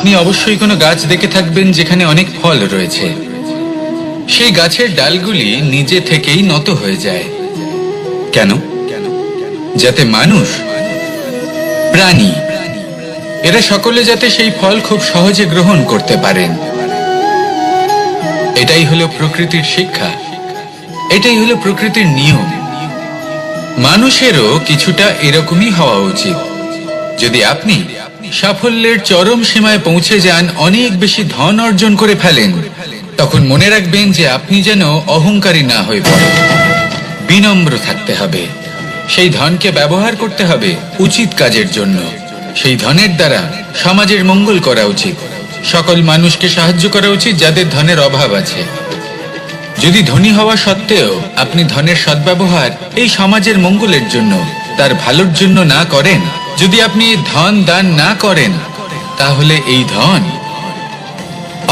আপনি অবশ্যই কোনো গাছ দেখে থাকবেন যেখানে অনেক ফল রয়েছে। সেই গাছের ডালগুলি নিজে থেকেই নত হয়ে যায়। কেন? যাতে মানুষ, প্রাণী, এরা সকলে যাতে সেই ফল খুব সহজে গ্রহণ করতে পারেন। এটাই হলো প্রকৃতির শিক্ষা, এটাই হলো প্রকৃতির নিয়ম। মানুষেরও কিছুটা এরকমই হওয়া উচিত। যদি আপনি সাফল্যের চরম সীমায় পৌঁছে যান, অনেক বেশি ধন অর্জন করে ফেলেন, তখন মনে রাখবেন যে আপনি যেন অহংকারী না হয়ে পড়েন। বিনম্র থাকতে হবে। সেই ধনকে ব্যবহার করতে হবে উচিত কাজের জন্য। সেই ধনের দ্বারা সমাজের মঙ্গল করা উচিত। সকল মানুষকে সাহায্য করা উচিত যাদের ধনের অভাব আছে। যদি ধনী হওয়া সত্ত্বেও আপনি ধনের সদ্ব্যবহার এই সমাজের মঙ্গলের জন্য, তার ভালোর জন্য না করেন, যদি আপনি ধন দান না করেন, তাহলে এই ধন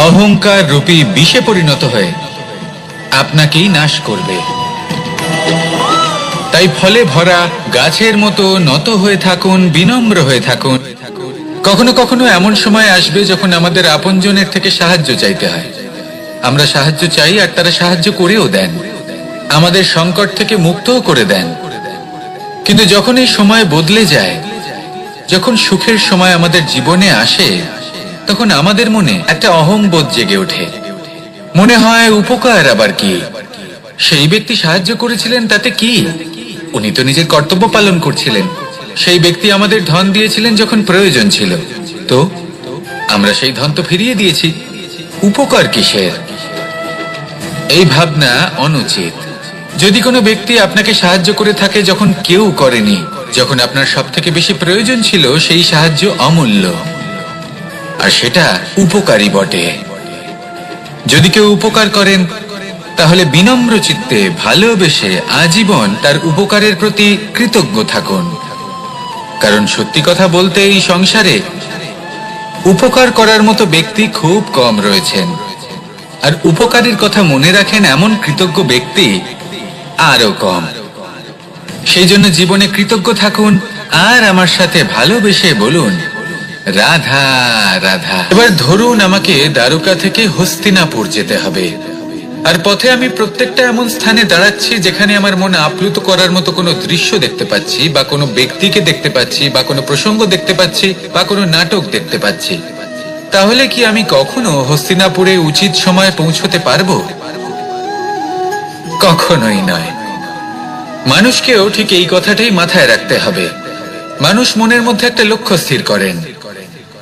অহংকার রূপী বিষে পরিণত হয়ে আপনাকেই নাশ করবে। তাই ফলে ভরা গাছের মতো নত হয়ে থাকুন, বিনম্র হয়ে থাকুন। কখনো কখনো এমন সময় আসবে যখন আমাদের আপনজনের থেকে সাহায্য চাইতে হয়। আমরা সাহায্য চাই আর তারা সাহায্য করেও দেন, আমাদের সংকট থেকে মুক্তও করে দেন। কিন্তু যখন এই সময় বদলে যায়, যখন সুখের সময় আমাদের জীবনে আসে, তখন আমাদের মনে একটা অহংবোধ জেগে ওঠে। মনে হয় উপকার আবার কি, সেই ব্যক্তি সাহায্য করেছিলেন তাতে কি, উনি তো নিজের কর্তব্য পালন করছিলেন। সেই ব্যক্তি আমাদের ধন দিয়েছিলেন যখন প্রয়োজন ছিল, তো আমরা সেই ধন তো ফিরিয়ে দিয়েছি, উপকার কিসের? এই ভাবনা অনুচিত। যদি কোনো ব্যক্তি আপনাকে সাহায্য করে থাকে যখন কেউ করেনি, যখন আপনার সব থেকে বেশি প্রয়োজন ছিল, সেই সাহায্য অমূল্য, আর সেটা উপকারী বটে। যদি কেউ উপকার করেন, তাহলে বিনম্র চিত্তে ভালোবেসে আজীবন তার উপকারের প্রতি কৃতজ্ঞ থাকুন। কারণ সত্যি কথা বলতে এই সংসারে উপকার করার মতো ব্যক্তি খুব কম রয়েছেন, আর উপকারের কথা মনে রাখেন এমন কৃতজ্ঞ ব্যক্তি আরো কম। সেই জন্য জীবনে কৃতজ্ঞ থাকুন আর আমার সাথে ভালোবেসে বলুন, রাধা রাধা। এবার ধরুন আমাকে দ্বারকা থেকে হস্তিনাপুর যেতে হবে, আর পথে আমি প্রত্যেকটা এমন স্থানে দাঁড়াচ্ছি যেখানে আমার মন আপ্লুত করার মতো কোনো দৃশ্য দেখতে পাচ্ছি, বা কোনো ব্যক্তিকে দেখতে পাচ্ছি, বা কোনো প্রসঙ্গ দেখতে পাচ্ছি, বা কোনো নাটক দেখতে পাচ্ছি। তাহলে কি আমি কখনো হস্তিনাপুরে উচিত সময়ে পৌঁছতে পারবো? কখনোই নয়। মানুষকেও ঠিক এই কথাটাই মাথায় রাখতে হবে। মানুষ মনের মধ্যে একটা লক্ষ্য স্থির করেন,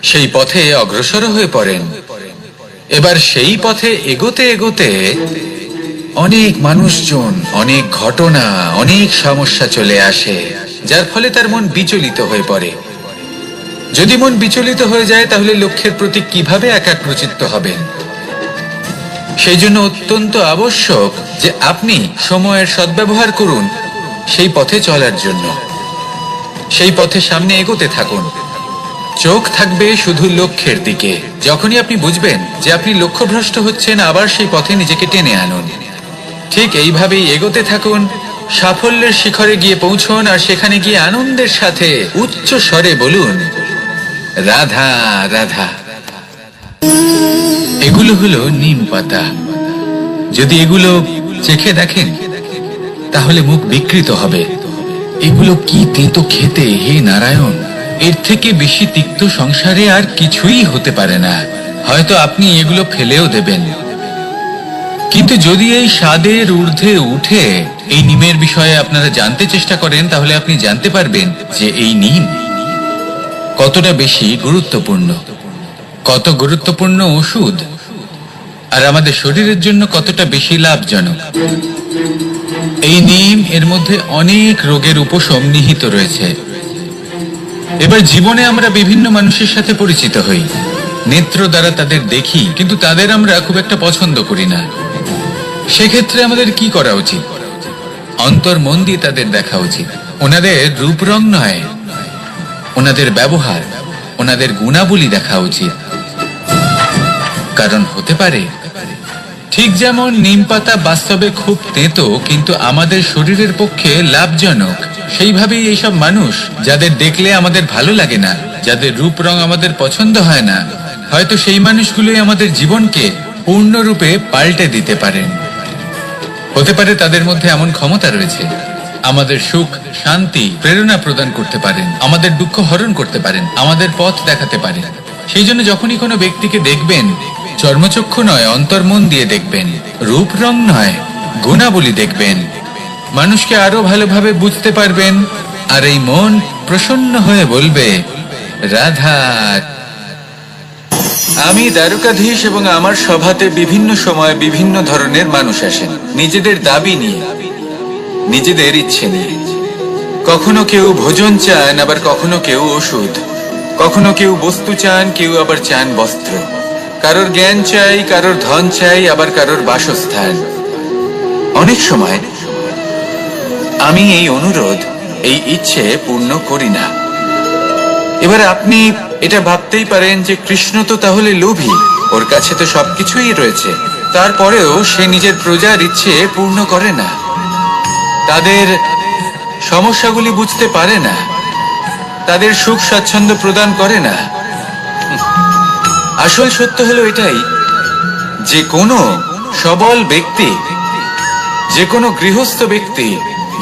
সেই পথে অগ্রসর হয়ে পড়েন। এবার সেই পথে এগোতে এগোতে অনেক মানুষজন, অনেক ঘটনা, অনেক সমস্যা চলে আসে, যার ফলে তার মন বিচলিত হয়ে পড়ে। যদি মন বিচলিত হয়ে যায়, তাহলে লক্ষ্যের প্রতি কিভাবে একাগ্রচিত্ত হবেন? সেই জন্য অত্যন্ত আবশ্যক যে আপনি সময়ের সদ্ব্যবহার করুন সেই পথে চলার জন্য। সেই পথে সামনে এগোতে থাকুন, চোখ থাকবে শুধু লক্ষ্যের দিকে। যখনই আপনি বুঝবেন যে আপনি লক্ষ্যভ্রষ্ট হচ্ছেন, আবার সেই পথে নিজেকে টেনে আনুন। ঠিক এইভাবেই এগোতে থাকুন, সাফল্যের শিখরে গিয়ে পৌঁছুন, আর সেখানে গিয়ে আনন্দের সাথে উচ্চ স্বরে বলুন, রাধা রাধা। এগুলো হলো নিম পাতা। যদি এগুলো চেখে দেখেন, তাহলে মুখ বিকৃত হবে। এগুলো কি তেতো খেতে, হে নারায়ণ! এর থেকে বেশি তিক্ত সংসারে আর কিছুই হতে পারে না। হয়তো আপনি এগুলো ফেলেও দেবেন, কিন্তু যদি এই স্বাদের ঊর্ধ্বে উঠে এই নিমের বিষয়ে আপনারা জানতে চেষ্টা করেন, তাহলে আপনি জানতে পারবেন যে এই নিম কতটা বেশি গুরুত্বপূর্ণ, কত গুরুত্বপূর্ণ ওষুধ, আর আমাদের শরীরের জন্য কতটা বেশি লাভজনক। এই নিম, এর মধ্যে অনেক রোগের উপশম নিহিত রয়েছে। এবার জীবনে আমরা বিভিন্ন মানুষের সাথে পরিচিত হই, নেত্র দ্বারা তাদের দেখি, কিন্তু তাদের আমরা খুব একটা পছন্দ করি না। সেক্ষেত্রে আমাদের কি করা উচিত? অন্তর মন দিয়ে তাদের দেখা উচিত। ওনাদের রূপ রং নয়, ওনাদের ব্যবহার, ওনাদের গুণাবলী দেখা উচিত। কারণ হতে পারে ঠিক যেমন নিম পাতা বাস্তবে খুব তেতো কিন্তু আমাদের শরীরের পক্ষে লাভজনক, সেইভাবেই এইসব মানুষ যাদের দেখলে আমাদের ভালো লাগে না, যাদের রূপ রং আমাদের পছন্দ হয় না, হয়তো সেই মানুষগুলোই আমাদের জীবনকে পূর্ণরূপে পাল্টে দিতে পারেন। হতে পারে তাদের মধ্যে এমন ক্ষমতা রয়েছে, আমাদের সুখ, শান্তি, প্রেরণা প্রদান করতে পারেন, আমাদের দুঃখ হরণ করতে পারেন, আমাদের পথ দেখাতে পারেন। সেই জন্য যখনই কোনো ব্যক্তিকে দেখবেন, চর্মচক্ষু নয় অন্তর্মন দিয়ে দেখবেন, রূপ রং নয় গুণাবলী দেখবেন, মানুষকে আরো ভালোভাবে বুঝতে পারবেন। আর এই মন প্রসন্ন হয়ে বলবে, রাধা। আমি দ্বারকাধীশ এবং আমার সভাতে বিভিন্ন সময় বিভিন্ন ধরনের মানুষ আসেন, নিজেদের দাবি নিয়ে, নিজেদের ইচ্ছে নিয়ে। কখনো কেউ ভোজন চান, আবার কখনো কেউ ওষুধ, কখনো কেউ বস্তু চান, কেউ আবার চান বস্ত্র, কারোর জ্ঞান চাই, কারোর ধন চাই, আবার কারোর বাসস্থান। অনেক সময় আমি এই অনুরোধ, এই ইচ্ছে পূর্ণ করি না। এবার আপনি এটা ভাবতেই পারেন যে কৃষ্ণ তো তাহলে লোভী, ওর কাছে তো সবকিছুই রয়েছে, তারপরেও সে নিজের প্রজার ইচ্ছে পূর্ণ করে না, তাদের সমস্যাগুলি বুঝতে পারে না, তাদের সুখ স্বাচ্ছন্দ্য প্রদান করে না। আসল সত্য হলো এটাই যে কোনো সবল ব্যক্তি, যে কোনো গৃহস্থ ব্যক্তি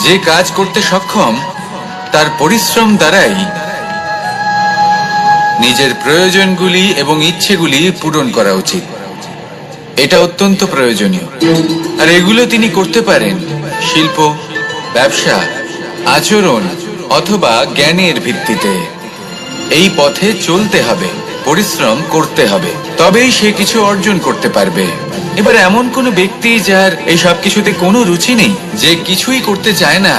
যে কাজ করতে সক্ষম, তার পরিশ্রম দ্বারাই নিজের প্রয়োজনগুলি এবং ইচ্ছেগুলি পূরণ করা উচিত। এটা অত্যন্ত প্রয়োজনীয়। আর এগুলো তিনি করতে পারেন শিল্প, ব্যবসা, আচরণ অথবা জ্ঞানের ভিত্তিতে। এই পথে চলতে হবে, পরিশ্রম করতে হবে, তবেই সে কিছু অর্জন করতে পারবে। এবার এমন কোনো ব্যক্তি যার এই সব কিছুতে কোনো রুচি নেই, যে কিছুই করতে চায় না,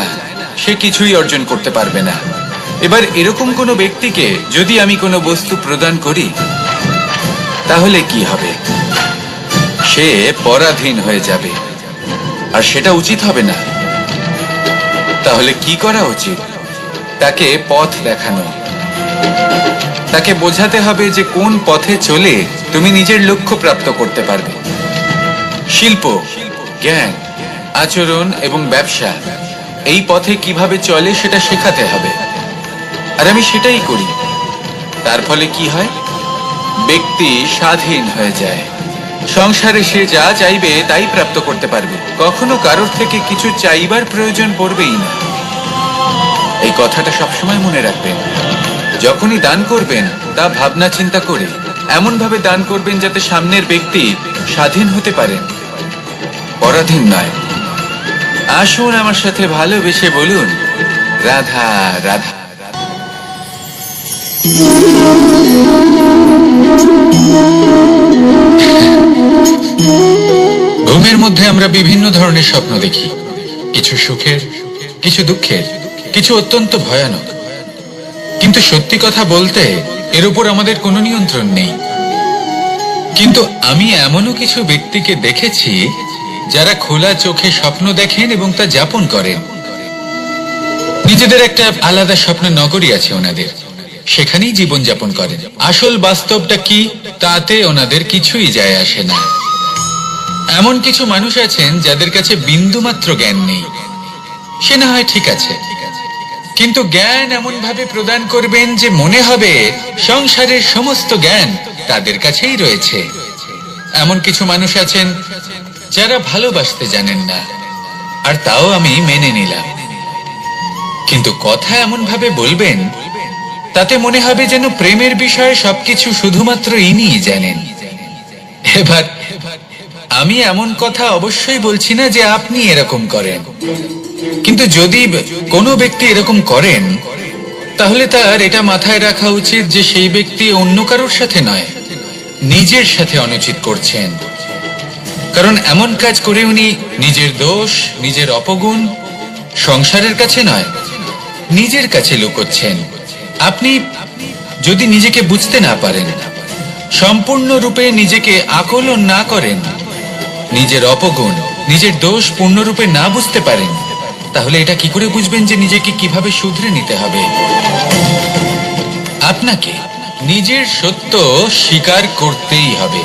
সে কিছুই অর্জন করতে পারবে না। এবার এরকম কোনো ব্যক্তিকে যদি আমি কোনো বস্তু প্রদান করি, তাহলে কি হবে? সে পরাধীন হয়ে যাবে, আর সেটা উচিত হবে না। তাহলে কি করা উচিত? তাকে পথ দেখানো, তাকে বোঝাতে হবে যে কোন পথে চলে তুমি নিজের লক্ষ্য প্রাপ্ত করতে পারবে। শিল্প, জ্ঞান, আচরণ এবং ব্যবসা, এই পথে কিভাবে চলে সেটা শেখাতে হবে। আর আমি সেটাই করি। তার ফলে কি হয়? ব্যক্তি স্বাধীন হয়ে যায়। সংসারে সে যা চাইবে তাই প্রাপ্ত করতে পারবে, কখনো কারোর থেকে কিছু চাইবার প্রয়োজন পড়বেই না। এই কথাটা সবসময় মনে রাখবেন। যখনই দান করবেন তা ভাবনা চিন্তা করে এমন ভাবে দান করবেন যাতে সামনের ব্যক্তি স্বাধীন হতে পারেন, পরাধীন নয়। আসুন আমার সাথে ভালোবেসে বলুন, রাধা রাধা। ঘুমের মধ্যে আমরা বিভিন্ন ধরনের স্বপ্ন দেখি, কিছু সুখের, কিছু দুঃখের, কিছু অত্যন্ত ভয়ানক। কিন্তু সত্যি কথা বলতে এর উপর আমাদের কোনো নিয়ন্ত্রণ নেই। কিন্তু আমি এমনও কিছু ব্যক্তিকে দেখেছি যারা খোলা চোখে স্বপ্ন দেখেন এবং তা যাপন করেন। নিজেদের একটা আলাদা স্বপ্ন নগরী আছে ওনাদের, সেখানেই জীবন যাপন করেন। আসল বাস্তবটা কি তাতে ওনাদের কিছুই যায় আসে না। এমন কিছু মানুষ আছেন যাদের কাছে বিন্দুমাত্র জ্ঞান নেই। সে না হয় ঠিক আছে, কিন্তু জ্ঞান এমন ভাবে প্রদান করবেন যে মনে হবে সংসারের সমস্ত জ্ঞান তাদের কাছেই রয়েছে। এমন কিছু মানুষ আছেন যারা ভালোবাসতে জানেন না, আর তাও আমি মেনে নিলাম। কিন্তু কথা এমন ভাবে বলবেন তাতে মনে হবে যেন প্রেমের বিষয়ে সবকিছু শুধুমাত্র ইনিই জানেন। এবার আমি এমন কথা অবশ্যই বলছি না যে আপনি এরকম করেন, কিন্তু যদি কোনো ব্যক্তি এরকম করেন তাহলে তার এটা মাথায় রাখা উচিত যে সেই ব্যক্তি অন্য কারোর সাথে নয়, নিজের সাথে অনুচিত করছেন। কারণ এমন কাজ করে উনি নিজের দোষ, নিজের অপগুণ সংসারের কাছে নয়, নিজের কাছে লুকোচ্ছেন। আপনি যদি নিজেকে বুঝতে না পারেন, সম্পূর্ণরূপে নিজেকে আকলন না করেন, নিজের অপগুণ, নিজের দোষ পূর্ণরূপে না বুঝতে পারেন, তাহলে এটা কি করে বুঝবেন যে নিজেকে কিভাবে শুধরে নিতে হবে? আপনাকে নিজের সত্য স্বীকার করতেই হবে,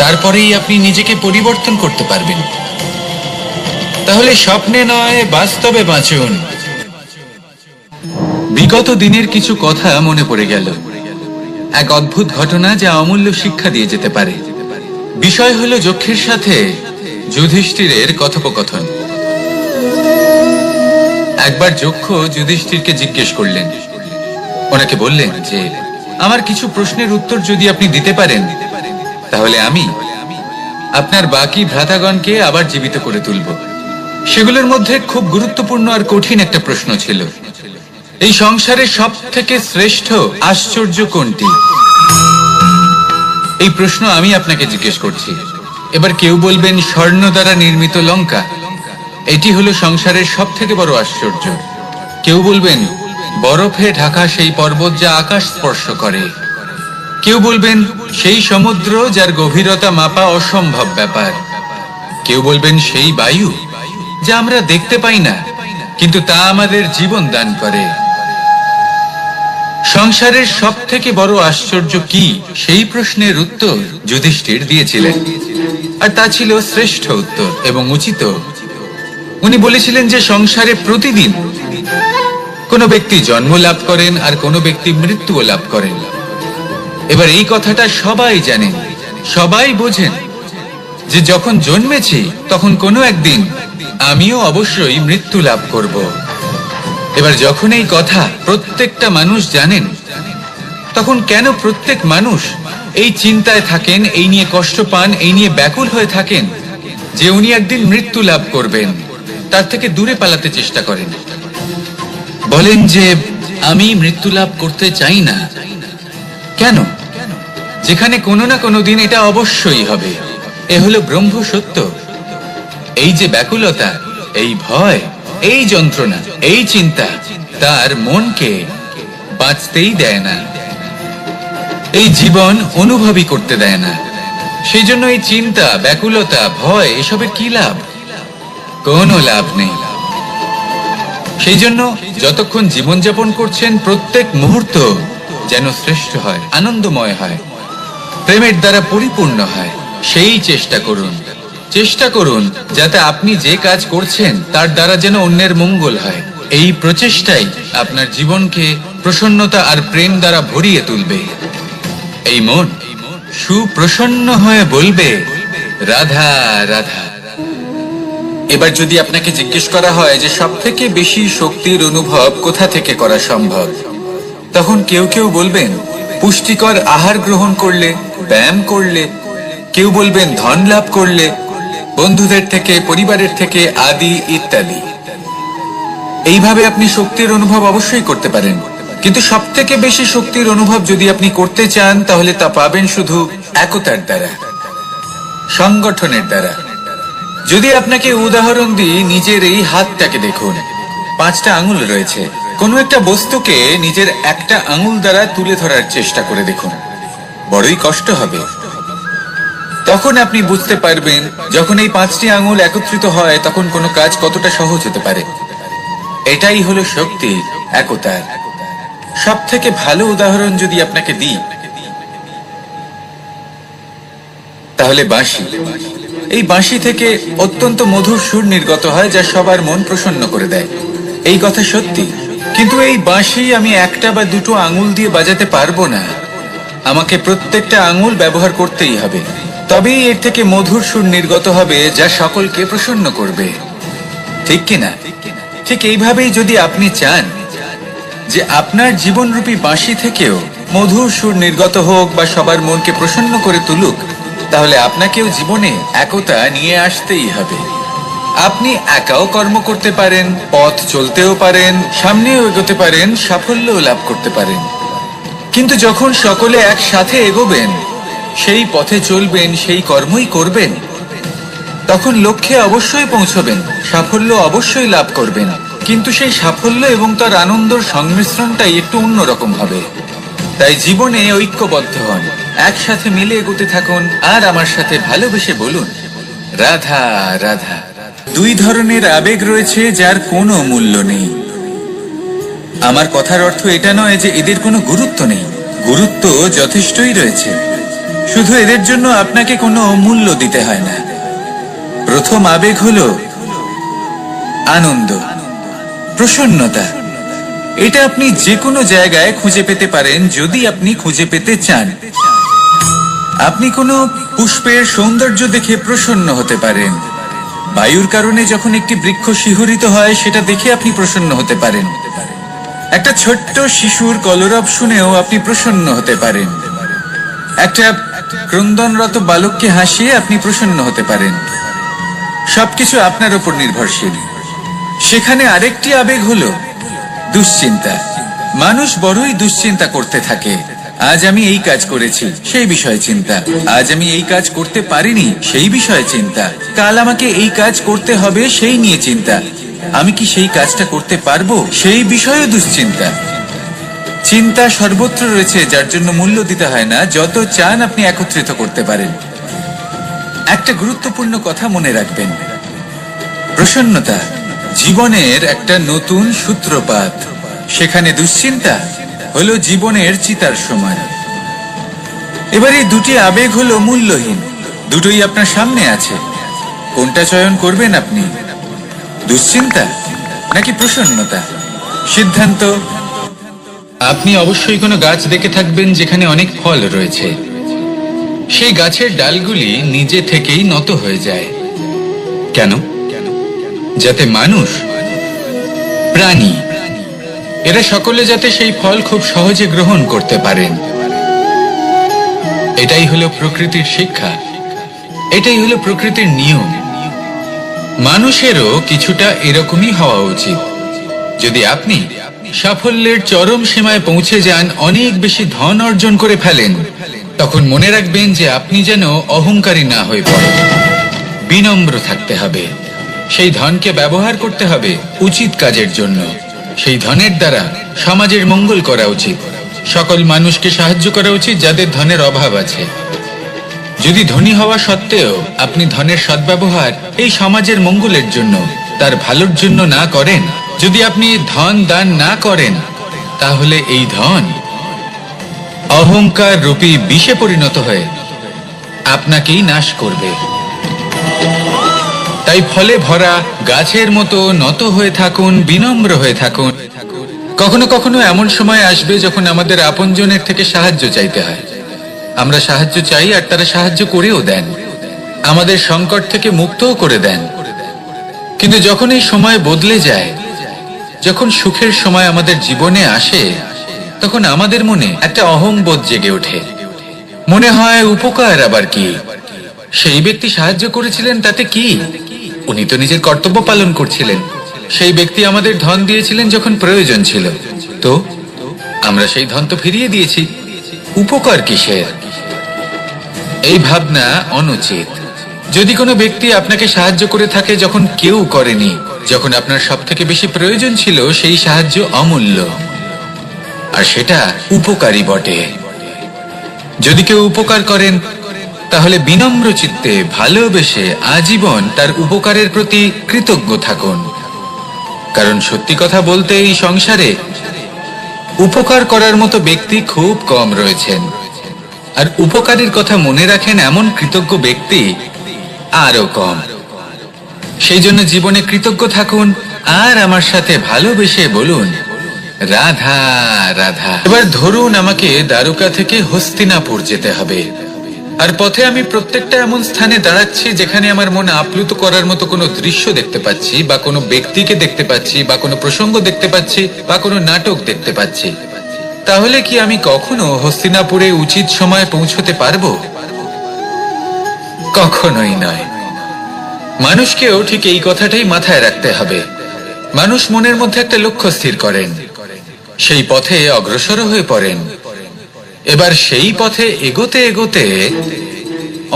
তারপরেই আপনি নিজেকে পরিবর্তন করতে পারবেন। তাহলে স্বপ্নে নয়, বাস্তবে বাঁচুন। বিগত দিনের কিছু কথা মনে পড়ে গেল। এক অদ্ভুত ঘটনা যা অমূল্য শিক্ষা দিয়ে যেতে পারে। বিষয় হলো যক্ষের সাথে যুধিষ্ঠিরের কথোপকথন। একবার যক্ষ যুধিষ্ঠিরকে জিজ্ঞেস করলেন, ওনাকে বললেন যে আমার কিছু প্রশ্নের উত্তর যদি আপনি দিতে পারেন তাহলে আমি আপনার বাকি ভ্রাতাগণকে আবার জীবিত করে তুলব। সেগুলোর মধ্যে খুব গুরুত্বপূর্ণ আর কঠিন একটা প্রশ্ন ছিল, এই সংসারে সব থেকে শ্রেষ্ঠ আশ্চর্য কোনটি? এই প্রশ্ন আমি আপনাকে জিজ্ঞেস করছি। এবার কেউ বলবেন স্বর্ণ দ্বারা নির্মিত লঙ্কা, এটি হলো সংসারের সব থেকে বড় আশ্চর্য। কেউ বলবেন বরফে ঢাকা সেই পর্বত যা আকাশ স্পর্শ করে। কেউ বলবেন সেই সমুদ্র যার গভীরতা মাপা অসম্ভব ব্যাপার। কেউ বলবেন সেই বায়ু যা আমরা দেখতে পাই না কিন্তু তা আমাদের জীবন দান করে। সংসারের সব থেকে বড় আশ্চর্য কি, সেই প্রশ্নের উত্তর যুধিষ্ঠির দিয়েছিলেন, আর তা ছিল শ্রেষ্ঠ উত্তর এবং উচিত। উনি বলেছিলেন যে সংসারে প্রতিদিন কোনো ব্যক্তি জন্ম লাভ করেন আর কোনো ব্যক্তি মৃত্যুও লাভ করেন। এবার এই কথাটা সবাই জানেন, সবাই বোঝেন যে যখন জন্মেছি তখন কোনো একদিন আমিও অবশ্যই মৃত্যু লাভ করব। এবার যখন এই কথা প্রত্যেকটা মানুষ জানেন, তখন কেন প্রত্যেক মানুষ এই চিন্তায় থাকেন, এই নিয়ে কষ্ট পান, এই নিয়ে ব্যাকুল হয়ে থাকেন যে উনি একদিন মৃত্যু লাভ করবেন, তার থেকে দূরে পালাতে চেষ্টা করেন। বলেন যে আমি মৃত্যু লাভ করতে চাই না। কেন? যেখানে কোনো না কোনো দিন এটা অবশ্যই হবে। এ হলো ব্রহ্ম সত্য। এই যে ব্যাকুলতা, এই ভয়, এই যন্ত্রণা, এই চিন্তা তার মনকে বাঁচতেই দেয় না, এই জীবন অনুভবই করতে দেয় না। সেই জন্য এই চিন্তা, ব্যাকুলতা, ভয় এসবের কি লাভ? কোনো লাভ নেই। সেই জন্য যতক্ষণ জীবনযাপন করছেন প্রত্যেক মুহূর্ত যেন শ্রেষ্ঠ হয়, আনন্দময় হয়, প্রেমের দ্বারা পরিপূর্ণ হয়, সেই চেষ্টা করুন। চেষ্টা করুন যাতে আপনি যে কাজ করছেন তার দ্বারা যেন অন্যের মঙ্গল হয়। এই প্রচেষ্টাই আপনার জীবনকে প্রসন্নতা আর প্রেম দ্বারা ভরিয়ে তুলবে। এই মন সুপ্রসন্ন হয়ে বলবে রাধা রাধা। এবার যদি আপনাকে জিজ্ঞেস করা হয় যে সব থেকে বেশি শক্তির অনুভব কোথা থেকে করা সম্ভব, তখন কেউ কেউ বলবেন পুষ্টিকর আহার গ্রহণ করলে, ব্যায়াম করলে। কেউ বলবেন ধন লাভ করলে, বন্ধুদের থেকে, পরিবারের থেকে, আদি ইত্যাদি। এইভাবে আপনি শক্তির অনুভব অবশ্যই করতে পারেন, কিন্তু সব থেকে বেশি শক্তির অনুভব যদি আপনি করতে চান তাহলে তা পাবেন শুধু একতার দ্বারা, সংগঠনের দ্বারা। যদি আপনাকে উদাহরণ দিই, নিজের এই হাতটাকে দেখুন, 5টা আঙুল রয়েছে। কোনো একটা বস্তুকে নিজের একটা আঙুল দ্বারা তুলে ধরার চেষ্টা করে দেখুন, বড়ই কষ্ট হবে। তখন আপনি বুঝতে পারবেন যখন এই 5টি আঙুল একত্রিত হয় তখন কোনো কাজ কতটা সহজ হতে পারে। এটাই হলো শক্তি, একতার। সব থেকে ভালো উদাহরণ যদি আপনাকে দিই তাহলে বাঁশি। এই বাঁশি থেকে অত্যন্ত মধুর সুর নির্গত হয় যা সবার মন প্রসন্ন করে দেয়। এই কথা সত্যি, কিন্তু এই বাঁশি আমি একটা বা দুটো আঙুল দিয়ে বাজাতে পারবো না। আমাকে প্রত্যেকটা আঙুল ব্যবহার করতেই হবে, তবেই এর থেকে মধুর সুর নির্গত হবে যা সকলকে প্রসন্ন করবে। ঠিক কিনা? ঠিক এইভাবেই যদি আপনি চান যে আপনার জীবনরূপী বাঁশি থেকেও মধুর সুর নির্গত হোক বা সবার মনকে প্রসন্ন করে তুলুক, তাহলে আপনাকেও জীবনে একতা নিয়ে আসতেই হবে। আপনি একাও কর্ম করতে পারেন, পথ চলতেও পারেন, সামনেও এগোতে পারেন, সাফল্যও লাভ করতে পারেন। কিন্তু যখন সকলে একসাথে এগোবেন, সেই পথে চলবেন, সেই কর্মই করবেন, তখন লক্ষ্যে অবশ্যই পৌঁছবেন, সাফল্য অবশ্যই লাভ করবেন। কিন্তু সেই সাফল্য এবং তার আনন্দর সংমিশ্রণটাই একটু অন্যরকম হবে। তাই জীবনে ঐক্যবদ্ধ হন, একসাথে মিলে এগোতে থাকুন, আর আমার সাথে ভালোবেসে বলুন রাধা রাধা। 2 ধরনের আবেগ রয়েছে যার কোনো মূল্য নেই। আমার কথার অর্থ এটা নয় যে এদের কোনো গুরুত্ব নেই, গুরুত্ব যথেষ্টই রয়েছে, শুধু এদের জন্য আপনাকে কোনো মূল্য দিতে হয় না। প্রথম আবেগ হলো আনন্দ, প্রসন্নতা। এটা আপনি যে কোনো জায়গায় খুঁজে পেতে পারেন যদি আপনি খুঁজে পেতে চান। আপনি কোনো পুষ্পের সৌন্দর্য দেখে প্রসন্ন হতে পারেন। বায়ুর কারণে যখন একটি বৃক্ষ শিহরিত হয় সেটা দেখে আপনি প্রসন্ন হতে পারেন। একটা ছোট্ট শিশুর কলরব শুনেও আপনি প্রসন্ন হতে পারেন। একটা ক্রন্দনরত বালককে হাসিয়ে আপনি প্রসন্ন হতে পারেন। সবকিছু আপনার উপর নির্ভরশীল। সেখানে আরেকটি আবেগ হলো দুশ্চিন্তা। মানুষ বড়ই দুশ্চিন্তা করতে থাকে। আজ আমি এই কাজ করেছি, সেই বিষয়ে চিন্তা। আজ আমি এই কাজ করতে পারিনি, সেই বিষয়ে চিন্তা। কাল আমাকে এই কাজ করতে হবে, সেই নিয়ে চিন্তা। আমি কি সেই কাজটা করতে পারবো, সেই বিষয়ে দুশ্চিন্তা। চিন্তা সর্বত্র রয়েছে, যার জন্য মূল্য দিতে হয় না। যত চান আপনি একত্রিত করতে পারেন। একটা গুরুত্বপূর্ণ কথা মনে রাখবেন, প্রসন্নতা জীবনের একটা নতুন সূত্রপাত। সেখানে দুশ্চিন্তা হলো জীবনের চিতার সময়। এবার এই দুটি আবেগ হলো মূল্যহীন, দুটোই আপনার সামনে আছে। কোনটা চয়ন করবেন আপনি, দুশ্চিন্তা নাকি প্রসন্নতা? সিদ্ধান্ত। আপনি অবশ্যই কোনো গাছ দেখে থাকবেন যেখানে অনেক ফল রয়েছে। সেই গাছের ডালগুলি নিজে থেকেই নত হয়ে যায়। কেন? যাতে মানুষ, প্রাণী, এরা সকলে যাতে সেই ফল খুব সহজে গ্রহণ করতে পারেন। এটাই হলো প্রকৃতির শিক্ষা, এটাই হলো প্রকৃতির নিয়ম। মানুষেরও কিছুটা এরকমই হওয়া উচিত। যদি আপনি সাফল্যের চরম সীমায় পৌঁছে যান, অনেক বেশি ধন অর্জন করে ফেলেন, তখন মনে রাখবেন যে আপনি যেন অহংকারী না হয়ে পড়েন। বিনম্র থাকতে হবে। সেই ধনকে ব্যবহার করতে হবে উচিত কাজের জন্য। সেই ধনের দ্বারা সমাজের মঙ্গল করা উচিত। সকল মানুষকে সাহায্য করা উচিত যাদের ধনের অভাব আছে। যদি ধনী হওয়া সত্ত্বেও আপনি ধনের সদ্ব্যবহার এই সমাজের মঙ্গলের জন্য, তার ভালোর জন্য না করেন, যদি আপনি ধন দান না করেন, তাহলে এই ধন অহংকার রূপী বিষে পরিণত হয়ে আপনাকেই নাশ করবে। তাই ফলে ভরা গাছের মতো নত হয়ে থাকুন, বিনম্র হয়ে থাকুন। কখনো কখনো এমন সময় আসবে যখন আমাদের আপনজনের থেকে সাহায্য চাইতে হয়। আমরা সাহায্য চাই আর তারা সাহায্য করেও দেন, আমাদের সংকট থেকে মুক্তও করে দেন। কিন্তু যখন এই সময় বদলে যায়, যখন সুখের সময় আমাদের জীবনে আসে, তখন আমাদের মনে একটা অহংবোধ জেগে ওঠে। মনে হয় উপকার আবার কি, সেই ব্যক্তি সাহায্য করেছিলেন তাতে কি, উনি তো নিজের কর্তব্য পালন করছিলেন। সেই ব্যক্তি আমাদের ধন দিয়েছিলেন যখন প্রয়োজন ছিল, তো আমরা সেই ধন তো ফিরিয়ে দিয়েছি, উপকার কিসের? এই ভাবনা অনুচিত। যদি কোনো ব্যক্তি আপনাকে সাহায্য করে থাকে যখন কেউ করেনি, যখন আপনার সব থেকে বেশি প্রয়োজন ছিল, সেই সাহায্য অমূল্য, আর সেটা উপকারী বটে। যদি কেউ উপকার করেন, তাহলে বিনম্র চিত্তে ভালোবেসে আজীবন তার উপকারের প্রতি কৃতজ্ঞ থাকুন। কারণ সত্যি কথা বলতে এই সংসারে উপকার করার মতো ব্যক্তি খুব কম রয়েছেন, আর উপকারের কথা মনে রাখেন এমন কৃতজ্ঞ ব্যক্তি আরো কম। সেই জন্য জীবনে কৃতজ্ঞ থাকুন আর আমার সাথে ভালোবেসে বলুন, রাধা রাধা। এবার ধরুন আমাকে দ্বারকা থেকে হস্তিনাপুর যেতে হবে, আর পথে আমি প্রত্যেকটা এমন স্থানে দাঁড়াচ্ছি যেখানে আমার মন আপ্লুত করার মতো কোনো দৃশ্য দেখতে পাচ্ছি, বা কোনো ব্যক্তিকে দেখতে পাচ্ছি, বা কোনো প্রসঙ্গ দেখতে পাচ্ছি, বা কোনো নাটক দেখতে পাচ্ছি। তাহলে কি আমি কখনো হস্তিনাপুরে উচিত সময়ে পৌঁছতে পারবো? কখনোই নয়। মানুষকেও ঠিক এই কথাটাই মাথায় রাখতে হবে। মানুষ মনের মধ্যে একটা লক্ষ্য স্থির করেন, সেই পথে অগ্রসর হয়ে পড়েন। এবার সেই পথে এগোতে এগোতে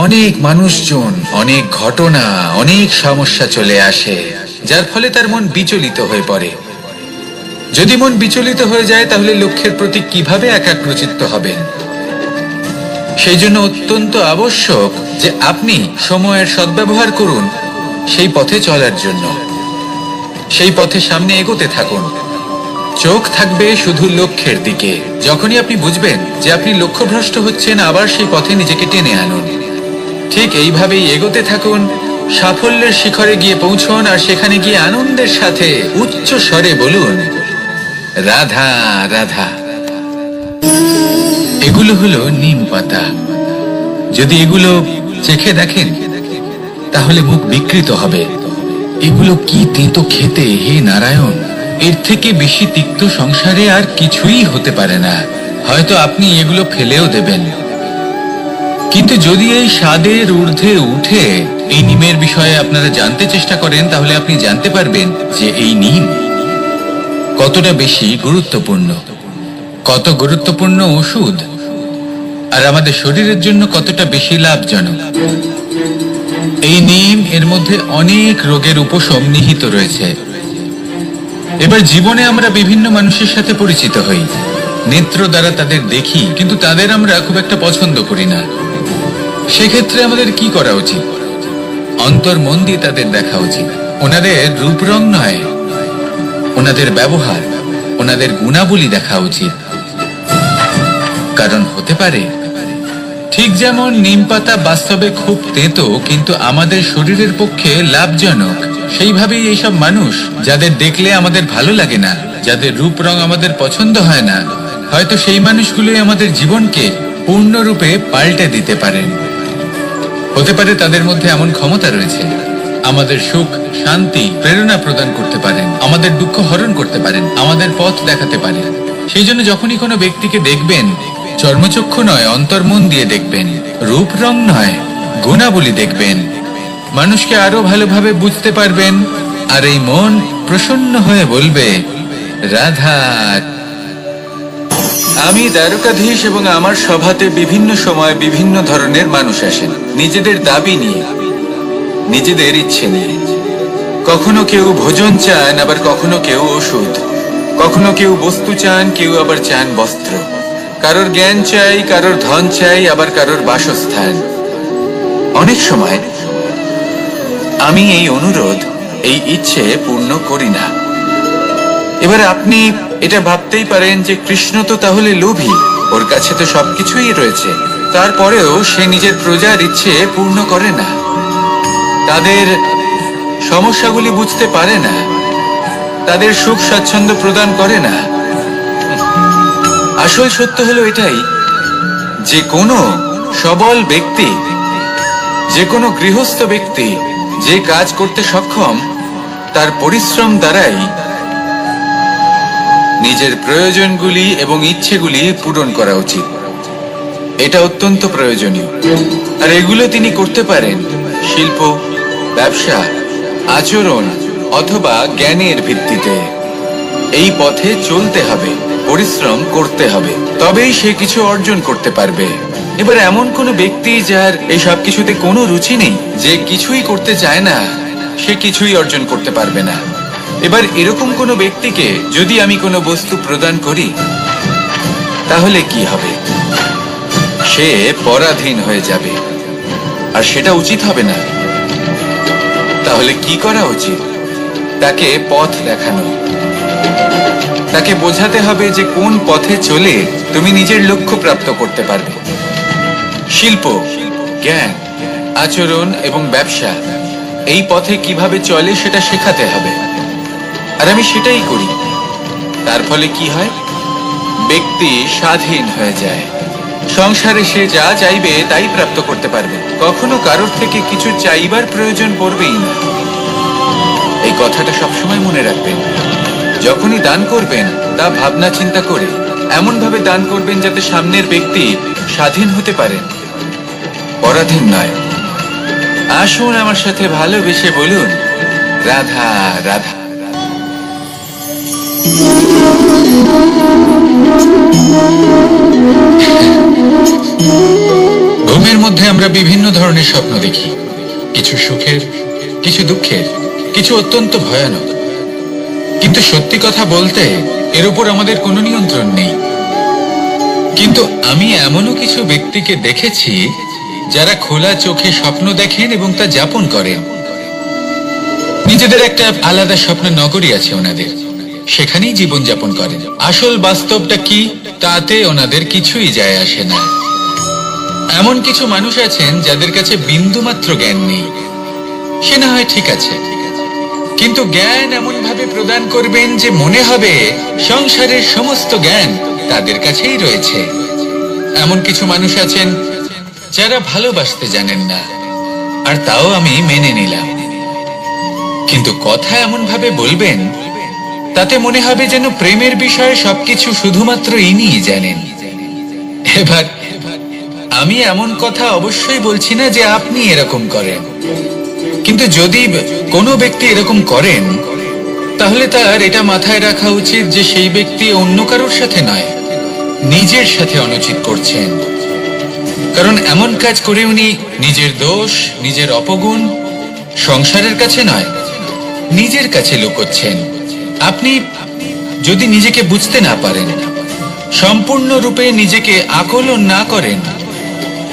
অনেক মানুষজন, অনেক ঘটনা, অনেক সমস্যা চলে আসে, যার ফলে তার মন বিচলিত হয়ে পড়ে। যদি মন বিচলিত হয়ে যায়, তাহলে লক্ষ্যের প্রতি কিভাবে একাগ্রচিত্ত হবেন? সেই জন্য অত্যন্ত আবশ্যক যে আপনি সময়ের সদ্ব্যবহার করুন সেই পথে চলার জন্য। সেই পথে সামনে এগোতে থাকুন, চোখ থাকবে শুধু লক্ষ্যের দিকে। যখনই আপনি বুঝবেন যে আপনি লক্ষ্যভ্রষ্ট হচ্ছেন, আবার সেই পথে নিজেকে টেনে আনুন। ঠিক এইভাবেই এগোতে থাকুন, সাফল্যের শিখরে গিয়ে পৌঁছন, আর সেখানে গিয়ে আনন্দের সাথে উচ্চ স্বরে বলুন, রাধা রাধা। এগুলো হলো নিম পাতা। যদি এগুলো চেখে দেখেন তাহলে মুখ বিকৃত হবে। এগুলো কি তেতো খেতে, হে নারায়ণ! এর থেকে বেশি তিক্ত সংসারে আর কিছুই হতে পারে না। হয়তো আপনি এগুলো ফেলেও দেবেন, কিন্তু যদি এই স্বাদের ঊর্ধ্বে উঠে এই নিমের বিষয়ে আপনারা জানতে চেষ্টা করেন, তাহলে আপনি জানতে পারবেন যে এই নিম কতটা বেশি গুরুত্বপূর্ণ, কত গুরুত্বপূর্ণ ওষুধ, আর আমাদের শরীরের জন্য কতটা বেশি লাভজনক। এই নিম, এর মধ্যে অনেক রোগের উপশম নিহিত রয়েছে। এবার জীবনে আমরা বিভিন্ন মানুষের সাথে পরিচিত হই, নেত্র দ্বারা তাদের দেখি, কিন্তু তাদের আমরা খুব একটা পছন্দ করি না। সেক্ষেত্রে আমাদের কি করা উচিত? অন্তর মন দিয়ে তাদের দেখা উচিত। ওনাদের রূপ রং নয়, ওনাদের ব্যবহার, ওনাদের গুণাবলী দেখা উচিত। কারণ হতে পারে ঠিক যেমন নিম পাতা বাস্তবে খুব তেতো কিন্তু আমাদের শরীরের পক্ষে লাভজনক, সেইভাবেই এইসব মানুষ যাদের দেখলে আমাদের ভালো লাগে না, যাদের রূপ রং আমাদের পছন্দ হয় না, হয়তো সেই মানুষগুলোই আমাদের জীবনকে পূর্ণরূপে পাল্টে দিতে পারেন। হতে পারে তাদের মধ্যে এমন ক্ষমতা রয়েছে, আমাদের সুখ, শান্তি, প্রেরণা প্রদান করতে পারেন, আমাদের দুঃখ হরণ করতে পারেন, আমাদের পথ দেখাতে পারেন। সেই জন্য যখনই কোনো ব্যক্তিকে দেখবেন, চর্মচক্ষু নয় অন্তর্মন দিয়ে দেখবেন, রূপ রং নয় গুণাবলী দেখবেন, মানুষকে আরো ভালোভাবে বুঝতে পারবেন। আর এই মন প্রসন্ন হয়ে বলবে, রাধা। আমি দ্বারকাধীশ এবং আমার সভাতে বিভিন্ন সময় বিভিন্ন ধরনের মানুষ আসেন, নিজেদের দাবি নিয়ে, নিজেদের ইচ্ছে নিয়ে। কখনো কেউ ভোজন চান, আবার কখনো কেউ ওষুধ, কখনো কেউ বস্তু চান, কেউ আবার চান বস্ত্র। কারোর জ্ঞান চাই, কারোর ধন চাই, আবার কারোর বাসস্থান। অনেক সময় আমি এই অনুরোধ, এই ইচ্ছে পূর্ণ করি না। এবার আপনি এটা ভাবতেই পারেন যে কৃষ্ণ তো তাহলে লোভী, ওর কাছে তো সবকিছুই রয়েছে, তারপরেও সে নিজের প্রজার ইচ্ছে পূর্ণ করে না, তাদের সমস্যাগুলি বুঝতে পারে না, তাদের সুখ স্বাচ্ছন্দ্য প্রদান করে না। আসল সত্য হলো এটাই যে কোনো সবল ব্যক্তি, যে কোনো গৃহস্থ ব্যক্তি যে কাজ করতে সক্ষম, তার পরিশ্রম দ্বারাই নিজের প্রয়োজনগুলি এবং ইচ্ছেগুলি পূরণ করা উচিত। এটা অত্যন্ত প্রয়োজনীয়। আর এগুলো তিনি করতে পারেন শিল্প, ব্যবসা, আচরণ অথবা জ্ঞানের ভিত্তিতে। এই পথে চলতে হবে, পরিশ্রম করতে হবে, তবেই সে কিছু অর্জন করতে পারবে। এবার এমন কোনো ব্যক্তি যার এই সব কিছুতে কোনো রুচি নেই, যে কিছুই করতে চায় না, সে কিছুই অর্জন করতে পারবে না। এবার এরকম কোনো ব্যক্তিকে যদি আমি কোনো বস্তু প্রদান করি, তাহলে কি হবে? সে পরাধীন হয়ে যাবে, আর সেটা উচিত হবে না। তাহলে কি করা উচিত? তাকে পথ দেখানো, তাকে বোঝাতে হবে যে কোন পথে চলে তুমি নিজের লক্ষ্য প্রাপ্ত করতে পারবে। শিল্প, জ্ঞান, আচরণ এবং ব্যবসা, এই পথে কিভাবে চলে সেটা শেখাতে হবে। আর আমি সেটাই করি। তার ফলে কি হয়? ব্যক্তি স্বাধীন হয়ে যায়। সংসারে সে যা চাইবে তাই প্রাপ্ত করতে পারবে, কখনো কারোর থেকে কিছু চাইবার প্রয়োজন পড়বেই না। এই কথাটা সবসময় মনে রাখবেন। যখনই দান করবেন তা ভাবনা চিন্তা করে এমন ভাবে দান করবেন যাতে সামনের ব্যক্তি স্বাধীন হতে পারেন, পরাধীন নয়। আসুন আমার সাথে ভালোবেসে বলুন, রাধা রাধা। ঘুমের মধ্যে আমরা বিভিন্ন ধরনের স্বপ্ন দেখি, কিছু সুখের, কিছু দুঃখের, কিছু অত্যন্ত ভয়ানক। কিন্তু সত্যি কথা বলতে এর উপর আমাদের কোনো নিয়ন্ত্রণ নেই। কিন্তু আমি এমনও কিছু ব্যক্তিকে দেখেছি যারা খোলা চোখে স্বপ্ন দেখেন এবং তা যাপন করেন। নিজেদের একটা আলাদা স্বপ্ন নগরী আছে ওনাদের, সেখানেই জীবন যাপন করেন। আসল বাস্তবটা কি তাতে ওনাদের কিছুই যায় আসে না। এমন কিছু মানুষ আছেন যাদের কাছে বিন্দুমাত্র জ্ঞান নেই। সে না হয় ঠিক আছে, কিন্তু জ্ঞান এমন ভাবে প্রদান করবেন যে মনে হবে সংসারের সমস্ত জ্ঞান তাদের কাছেই রয়েছে। এমন কিছু মানুষ আছেন যারা ভালোবাসতে জানেন না, আর তাও আমি মেনে নিলাম। কিন্তু কথা এমন ভাবে বলবেন তাতে মনে হবে যেন প্রেমের বিষয়ে সবকিছু শুধুমাত্র ইনিই জানেন। এবার আমি এমন কথা অবশ্যই বলছি না যে আপনি এরকম করেন, কিন্তু যদি কোনো ব্যক্তি এরকম করেন তাহলে তার এটা মাথায় রাখা উচিত যে সেই ব্যক্তি অন্য কারোর সাথে নয়, নিজের সাথে অনুচিত করছেন। কারণ এমন কাজ করে উনি নিজের দোষ, নিজের অপগুণ সংসারের কাছে নয়, নিজের কাছে লুকোচ্ছেন। আপনি যদি নিজেকে বুঝতে না পারেন, সম্পূর্ণরূপে নিজেকে আকলন না করেন,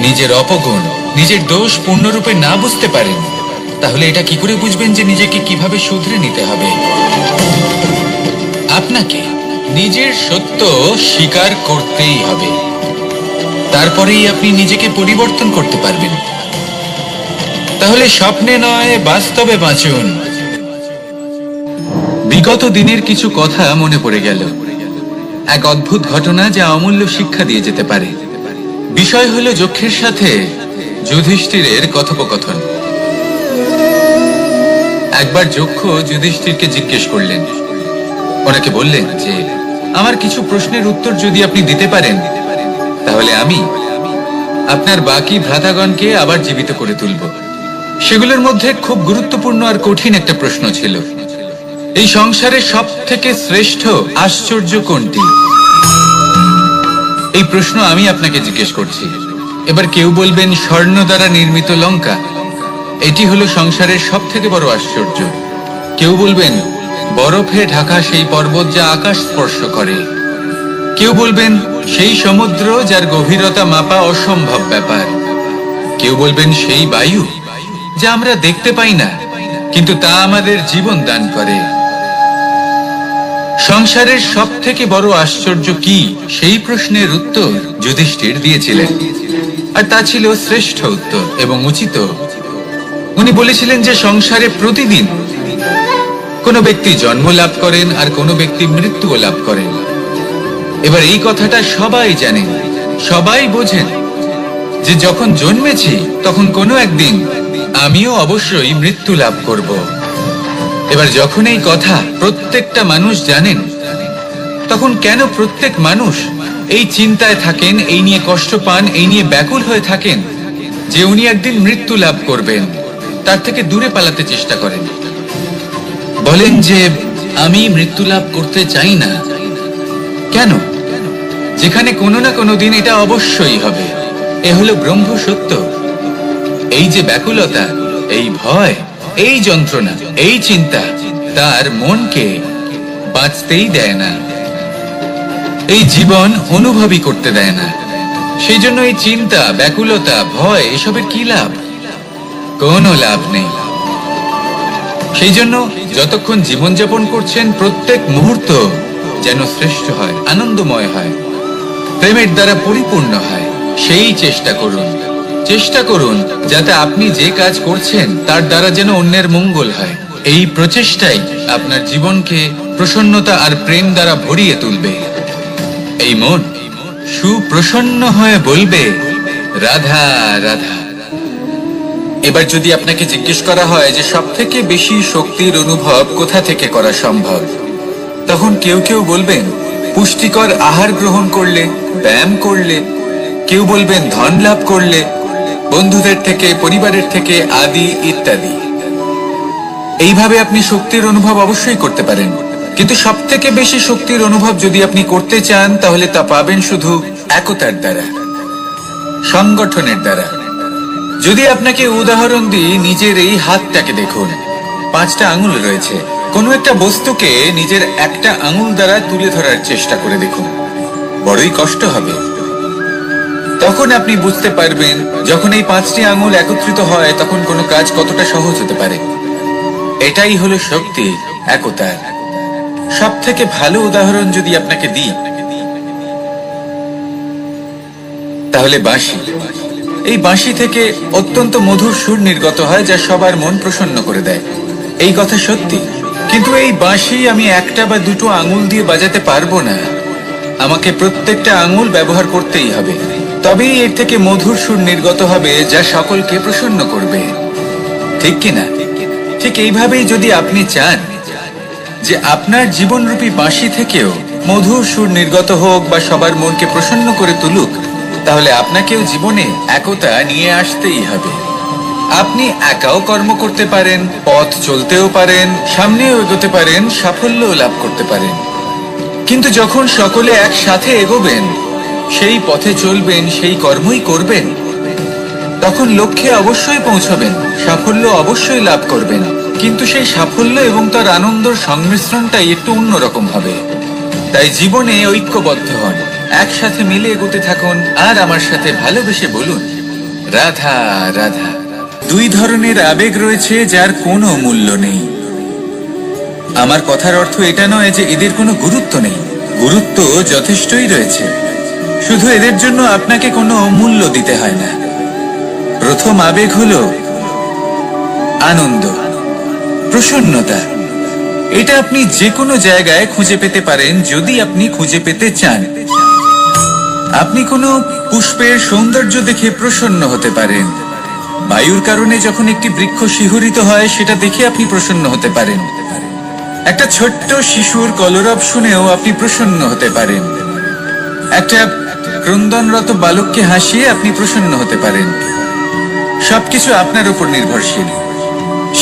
নিজের অপগুণ, নিজের দোষ পূর্ণরূপে না বুঝতে পারেন, তাহলে এটা কি করে বুঝবেন যে নিজেকে কিভাবে শুধরে নিতে হবে? আপনাকে নিজের সত্য স্বীকার করতেই হবে, তারপরেই আপনি নিজেকে পরিবর্তন করতে পারবেন। তাহলে স্বপ্নে নয়, বাস্তবে বাঁচুন। বিগত দিনের কিছু কথা মনে পড়ে গেল, এক অদ্ভুত ঘটনা যা অমূল্য শিক্ষা দিয়ে যেতে পারে। বিষয় হলো যক্ষের সাথে যুধিষ্ঠিরের কথোপকথন। একবার যক্ষ যুধিষ্ঠিরকে জিজ্ঞেস করলেন, ওনাকে বললেন যে আমার কিছু প্রশ্নের উত্তর যদি আপনি দিতে পারেন তাহলে আমি আপনার বাকি ভ্রাতাগণকে আবার জীবিত করে তুলব। সেগুলোর মধ্যে খুব গুরুত্বপূর্ণ আর কঠিন একটা প্রশ্ন ছিল, এই সংসারের সব থেকে শ্রেষ্ঠ আশ্চর্য কোনটি? এই প্রশ্ন আমি আপনাকে জিজ্ঞেস করছি। এবার কেউ বলবেন স্বর্ণ দ্বারা নির্মিত লঙ্কা, এটি হলো সংসারের সব থেকে বড় আশ্চর্য। কেউ বলবেন বরফে ঢাকা সেই পর্বত যা আকাশ স্পর্শ করে। কেউ বলবেন সেই সমুদ্র যার গভীরতা মাপা অসম্ভব ব্যাপার। কেউ বলবেন সেই বায়ু যা আমরা দেখতে পাই না, কিন্তু তা আমাদের জীবন দান করে। সংসারের সব থেকে বড় আশ্চর্য কি, সেই প্রশ্নের উত্তর যুধিষ্ঠির দিয়েছিলেন, আর তা ছিল শ্রেষ্ঠ উত্তর এবং উচিত। উনি বলেছিলেন যে সংসারে প্রতিদিন কোনো ব্যক্তি জন্ম লাভ করেন আর কোনো ব্যক্তি মৃত্যুও লাভ করেন। এবার এই কথাটা সবাই জানেন, সবাই বোঝেন যে যখন জন্মেছি তখন কোনো একদিন আমিও অবশ্যই মৃত্যু লাভ করব। এবার যখন এই কথা প্রত্যেকটা মানুষ জানেন, তখন কেন প্রত্যেক মানুষ এই চিন্তায় থাকেন, এই নিয়ে কষ্ট পান, এই নিয়ে ব্যাকুল হয়ে থাকেন যে উনি একদিন মৃত্যু লাভ করবেন, তার থেকে দূরে পালাতে চেষ্টা করেন? বলেন যে আমি মৃত্যু লাভ করতে চাই না। কেন? যেখানে কোনো না কোনো দিন এটা অবশ্যই হবে। এ হলো ব্রহ্ম সত্য। এই যে ব্যাকুলতা, এই ভয়, এই যন্ত্রণা, এই চিন্তা তার মনকে বাঁচতেই দেয় না, এই জীবন অনুভবই করতে দেয় না। সেই জন্য এই চিন্তা, ব্যাকুলতা, ভয় এসবের কি লাভ? কোনো লাভ নেই। সেই জন্য যতক্ষণ জীবনযাপন করছেন প্রত্যেক মুহূর্ত যেন শ্রেষ্ঠ হয়, আনন্দময় হয়, প্রেমের দ্বারা পরিপূর্ণ হয়, সেই চেষ্টা করুন। চেষ্টা করুন যাতে আপনি যে কাজ করছেন তার দ্বারা যেন অন্যের মঙ্গল হয়। এই প্রচেষ্টাই আপনার জীবনকে প্রসন্নতা আর প্রেম দ্বারা ভরিয়ে তুলবে। এই মন সুপ্রসন্ন হয়ে বলবে রাধা রাধা। এবার যদি আপনাকে জিজ্ঞেস করা হয় যে সব থেকে বেশি শক্তির অনুভব কোথা থেকে করা সম্ভব, তখন কেউ কেউ বলবেন পুষ্টিকর আহার গ্রহণ করলে, ব্যায়াম করলে। কেউ বলবেন ধন লাভ করলে, বন্ধুদের থেকে, পরিবারের থেকে, আদি ইত্যাদি। এইভাবে আপনি শক্তির অনুভব অবশ্যই করতে পারেন, কিন্তু সব থেকে বেশি শক্তির অনুভব যদি আপনি করতে চান তাহলে তা পাবেন শুধু একতার দ্বারা, সংগঠনের দ্বারা। যদি আপনাকে উদাহরণ দিই, নিজের এই হাতটাকে দেখুন, 5টা আঙুল রয়েছে। কোনো একটা বস্তুকে নিজের একটা আঙুল দ্বারা তুলে ধরার চেষ্টা করে দেখুন, বড়ই কষ্ট হবে। তখন আপনি বুঝতে পারবেন যখন এই 5টি আঙুল একত্রিত হয় তখন কোনো কাজ কতটা সহজ হতে পারে। এটাই হলো শক্তি, একতার। সব থেকে ভালো উদাহরণ যদি আপনাকে দিই তাহলে বাঁশি। এই বাঁশি থেকে অত্যন্ত মধুর সুর নির্গত হয় যা সবার মন প্রসন্ন করে দেয়। এই কথা সত্যি, কিন্তু এই বাঁশি আমি একটা বা দুটো আঙুল দিয়ে বাজাতে পারবো না। আমাকে প্রত্যেকটা আঙুল ব্যবহার করতেই হবে, তবেই এর থেকে মধুর সুর নির্গত হবে যা সকলকে প্রসন্ন করবে, ঠিক কিনা? ঠিক এইভাবেই যদি আপনি চান যে আপনার জীবনরূপী বাঁশি থেকেও মধুর সুর নির্গত হোক বা সবার মনকে প্রসন্ন করে তুলুক, তাহলে আপনাকেও জীবনে একতা নিয়ে আসতেই হবে। আপনি একাও কর্ম করতে পারেন, পথ চলতেও পারেন, সামনেও এগোতে পারেন, সাফল্যও লাভ করতে পারেন। কিন্তু যখন সকলে একসাথে এগোবেন, সেই পথে চলবেন, সেই কর্মই করবেন, তখন লক্ষ্যে অবশ্যই পৌঁছবেন, সাফল্য অবশ্যই লাভ করবেন। কিন্তু সেই সাফল্য এবং তার আনন্দের সংমিশ্রণটাই একটু অন্যরকম হবে। তাই জীবনে ঐক্যবদ্ধ হন, একসাথে মিলে এগোতে থাকুন, আর আমার সাথে ভালোবেসে বলুন, রাধা রাধা। দুই ধরনের আবেগ রয়েছে যার কোনো মূল্য নেই। আমার কথার অর্থ এটা নয় যে এদের কোনো গুরুত্ব নেই, গুরুত্ব যথেষ্টই রয়েছে, শুধু এদের জন্য আপনাকে কোনো মূল্য দিতে হয় না। প্রথম আবেগ হলো আনন্দ, প্রসন্নতা। এটা আপনি যে কোনো জায়গায় খুঁজে পেতে পারেন যদি আপনি খুঁজে পেতে চান। আপনি কোনো পুষ্পের সৌন্দর্য দেখে প্রসন্ন হতে পারেন, বায়ুর কারণে যখন একটি বৃক্ষ শিহরিত হয় সেটা দেখে আপনি প্রসন্ন হতে পারেন, একটা ছোট্ট শিশুর কলরব শুনেও আপনি প্রসন্ন হতে পারেন, একটা ক্রন্দনরত বালককে হাসিয়ে আপনি প্রসন্ন হতে পারেন। সবকিছু আপনার উপর নির্ভরশীল।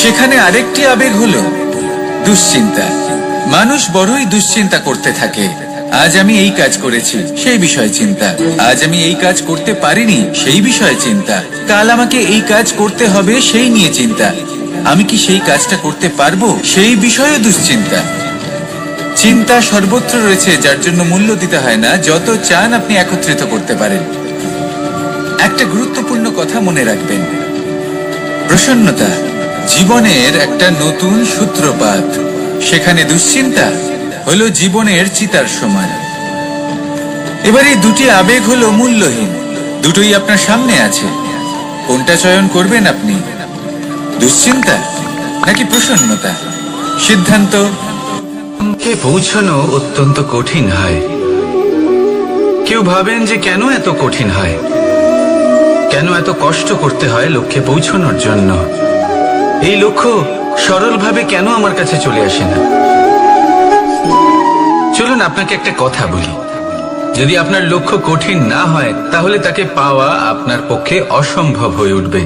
সেখানে আরেকটি আবেগ হলো দুশ্চিন্তা। মানুষ বড়ই দুশ্চিন্তা করতে থাকে। আজ আমি এই কাজ করেছি, সেই বিষয়ে চিন্তা। আজ আমি এই কাজ করতে পারিনি, সেই বিষয়ে চিন্তা। কাল আমাকে এই কাজ করতে হবে, সেই নিয়ে চিন্তা। আমি কি সেই কাজটা করতে পারবো, সেই বিষয়ে দুশ্চিন্তা। চিন্তা সর্বত্র রয়েছে, যার জন্য মূল্য দিতে হয় না। যত চান আপনি একত্রিত করতে পারেন। একটা গুরুত্বপূর্ণ কথা মনে রাখবেন, প্রসন্নতা জীবনের একটা নতুন সূত্রপাত। সেখানে দুশ্চিন্তা হলো জীবনের চিতার সমান। এবার এই দুটি আবেগ হলো মূল্যহীন, দুটোই আপনার সামনে আছে। কোনটা চয়ন করবেন আপনি, দুশ্চিন্তা নাকি প্রসন্নতা? সিদ্ধান্ত। কে পৌঁছানো অত্যন্ত কঠিন হয়। কেউ ভাবেন যে কেন এত কঠিন হয়, কেন এত কষ্ট করতে হয় লক্ষ্যে পৌঁছানোর জন্য। এই লক্ষ্য সরলভাবে কেন আমার কাছে চলে আসে না? চলুন আপনাকে একটা কথা বলি, যদি আপনার লক্ষ্য কঠিন না হয় তাহলে তাকে পাওয়া আপনার পক্ষে অসম্ভব হয়ে উঠবে।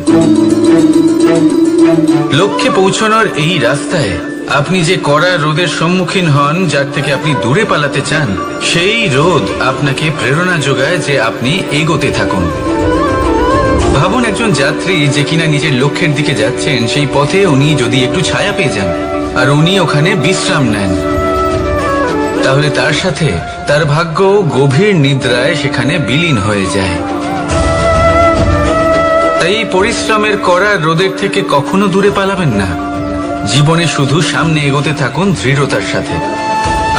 লক্ষ্যে পৌঁছানোর এই রাস্তায় আপনি যে কড়া রোদের সম্মুখীন হন, যার থেকে আপনি দূরে পালাতে চান, সেই রোদ আপনাকে প্রেরণা যোগায় যে আপনি এগোতে থাকুন। ভাবুন একজন যাত্রী যে কিনা নিজের লক্ষ্যের দিকে যাচ্ছেন, সেই পথে উনি যদি একটু ছায়া পেয়ে যান আর উনি ওখানে বিশ্রাম নেন, তাহলে তার সাথে তার ভাগ্য গভীর নিদ্রায় সেখানে বিলীন হয়ে যায়। তাই এই পরিশ্রমের করা রোদের থেকে কখনো দূরে পালাবেন না। জীবনে শুধু সামনে এগোতে থাকুন দৃঢ়তার সাথে।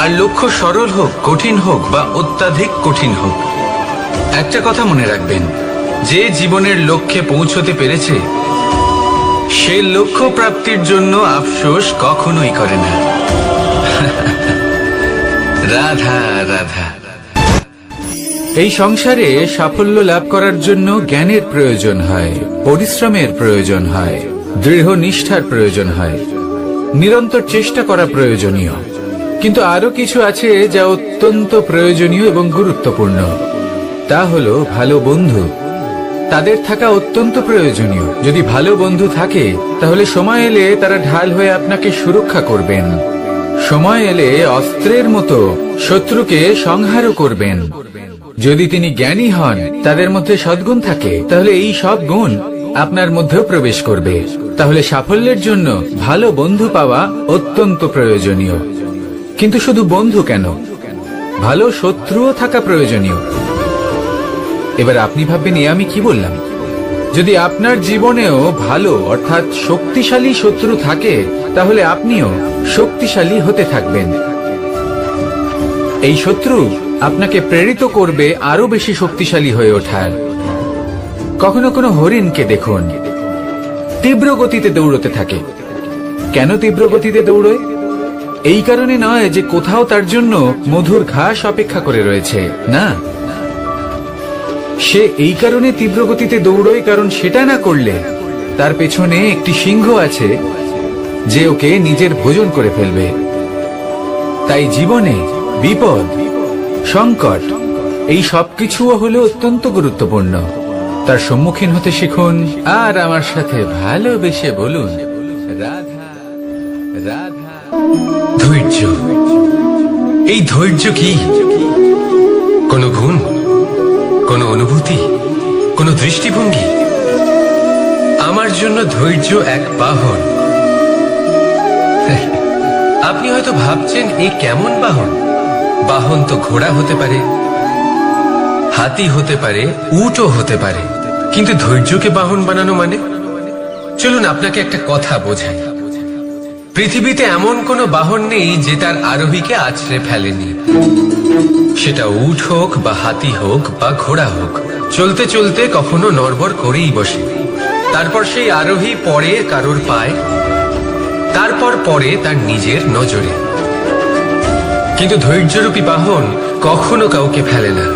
আর লক্ষ্য সরল হোক, কঠিন হোক বা অত্যাধিক কঠিন হোক, একটা কথা মনে রাখবেন, যে জীবনের লক্ষ্যে পৌঁছতে পেরেছে সে লক্ষ্য প্রাপ্তির জন্য আফসোস কখনোই করে না। রাধা রাধা। এই সংসারে সাফল্য লাভ করার জন্য জ্ঞানের প্রয়োজন হয়, পরিশ্রমের প্রয়োজন হয়, দৃঢ় নিষ্ঠার প্রয়োজন হয়, নিরন্তর চেষ্টা করা প্রয়োজনীয়। কিন্তু আরো কিছু আছে যা অত্যন্ত প্রয়োজনীয় এবং গুরুত্বপূর্ণ। তা হলো ভালো বন্ধু। তাদের থাকা অত্যন্ত প্রয়োজনীয়। যদি ভালো বন্ধু থাকে তাহলে সময় এলে তারা ঢাল হয়ে আপনাকে সুরক্ষা করবেন। সময় এলে অস্ত্রের মতো শত্রুকে সংহারও করবেন। যদি তিনি জ্ঞানী হন, তাদের মধ্যে সদ্গুণ থাকে, তাহলে এই সব গুণ আপনার মধ্যেও প্রবেশ করবে। তাহলে সাফল্যের জন্য ভালো বন্ধু পাওয়া অত্যন্ত প্রয়োজনীয়। কিন্তু শুধু বন্ধু কেন, ভালো শত্রুও থাকা প্রয়োজনীয়। এবার আপনি ভাববেন, আমি কি বললাম? যদি আপনার জীবনেও ভালো অর্থাৎ শক্তিশালী শত্রু থাকে, তাহলে আপনিও শক্তিশালী হতে থাকবেন। এই শত্রু আপনাকে প্রেরিত করবে আরো বেশি শক্তিশালী হয়ে ওঠার। কখনো কোনো হরিণকে দেখুন, তীব্র গতিতে দৌড়তে থাকে, কেন তীব্র গতিতে দৌড়য়? এই কারণে নয় যে কোথাও তার জন্য মধুর ঘাস অপেক্ষা করে রয়েছে, না, সে এই কারণে তীব্র গতিতে দৌড়য় কারণ সেটা না করলে তার পেছনে একটি সিংহ আছে যে ওকে নিজের ভোজন করে ফেলবে। তাই জীবনে বিপদ, সংকট, এই সবকিছুও হলো অত্যন্ত গুরুত্বপূর্ণ। তার সম্মুখীন হতে শিখুন আর আমার সাথে ভালোবেসে বলুন, রাধা রাধা। ধৈর্য, এই ধৈর্য কি কোনো গুণ, কোনো অনুভূতি, কোনো দৃষ্টিভঙ্গি? আমার জন্য ধৈর্য এক বাহন। আপনি হয়তো ভাবছেন এ কেমন বাহন? বাহন তো ঘোড়া হতে পারে, হাতি হতে পারে, উটও হতে পারে, কিন্তু ধৈর্যকে বাহন বানানো মানে? চলুন আপনাকে একটা কথা বোঝাই। পৃথিবীতে এমন কোনো বাহন নেই যে তার আরোহীকে আছড়ে ফেলেনি। সেটা উট হোক বা হাতি হোক বা ঘোড়া হোক, চলতে চলতে কখনো নড়বড় করেই বসে। তারপর সেই আরোহী পড়ে কারোর পায়, তারপর পড়ে তার নিজের নজরে। কিন্তু ধৈর্যরূপী বাহন কখনো কাউকে ফেলে না,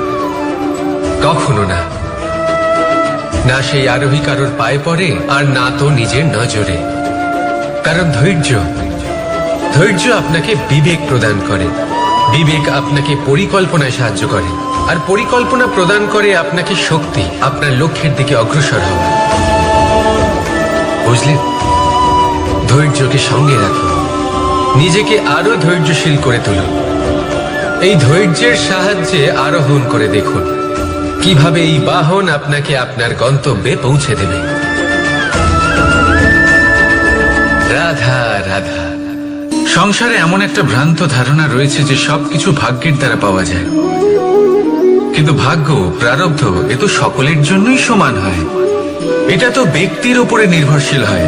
কখনো না। না সেই আরোহী কারোর পায়ে পড়ে আর না তো নিজের নজরে। কারণ ধৈর্য আপনাকে বিবেক প্রদান করে, বিবেক আপনাকে পরিকল্পনায় সাহায্য করে, আর পরিকল্পনা প্রদান করে আপনাকে শক্তি, আপনার লক্ষ্যের দিকে অগ্রসর হওয়া। বুঝলেন? ধৈর্যকে সঙ্গে রাখুন, নিজেকে আরো ধৈর্যশীল করে তুলুন। এই ধৈর্যের সাহায্যে আরোহণ করে দেখুন কিভাবে এই বাহন আপনাকে আপনার গন্তব্যে পৌঁছে দেবে। রাধা রাধা। সংসারে এমন একটা ভ্রান্ত ধারণা রয়েছে যে সবকিছু ভাগ্যের দ্বারা পাওয়া যায়, কিন্তু ভাগ্য, প্রারব্ধ এ তো সকলের জন্যই সমান হয়। এটা তো ব্যক্তির উপরে নির্ভরশীল হয়,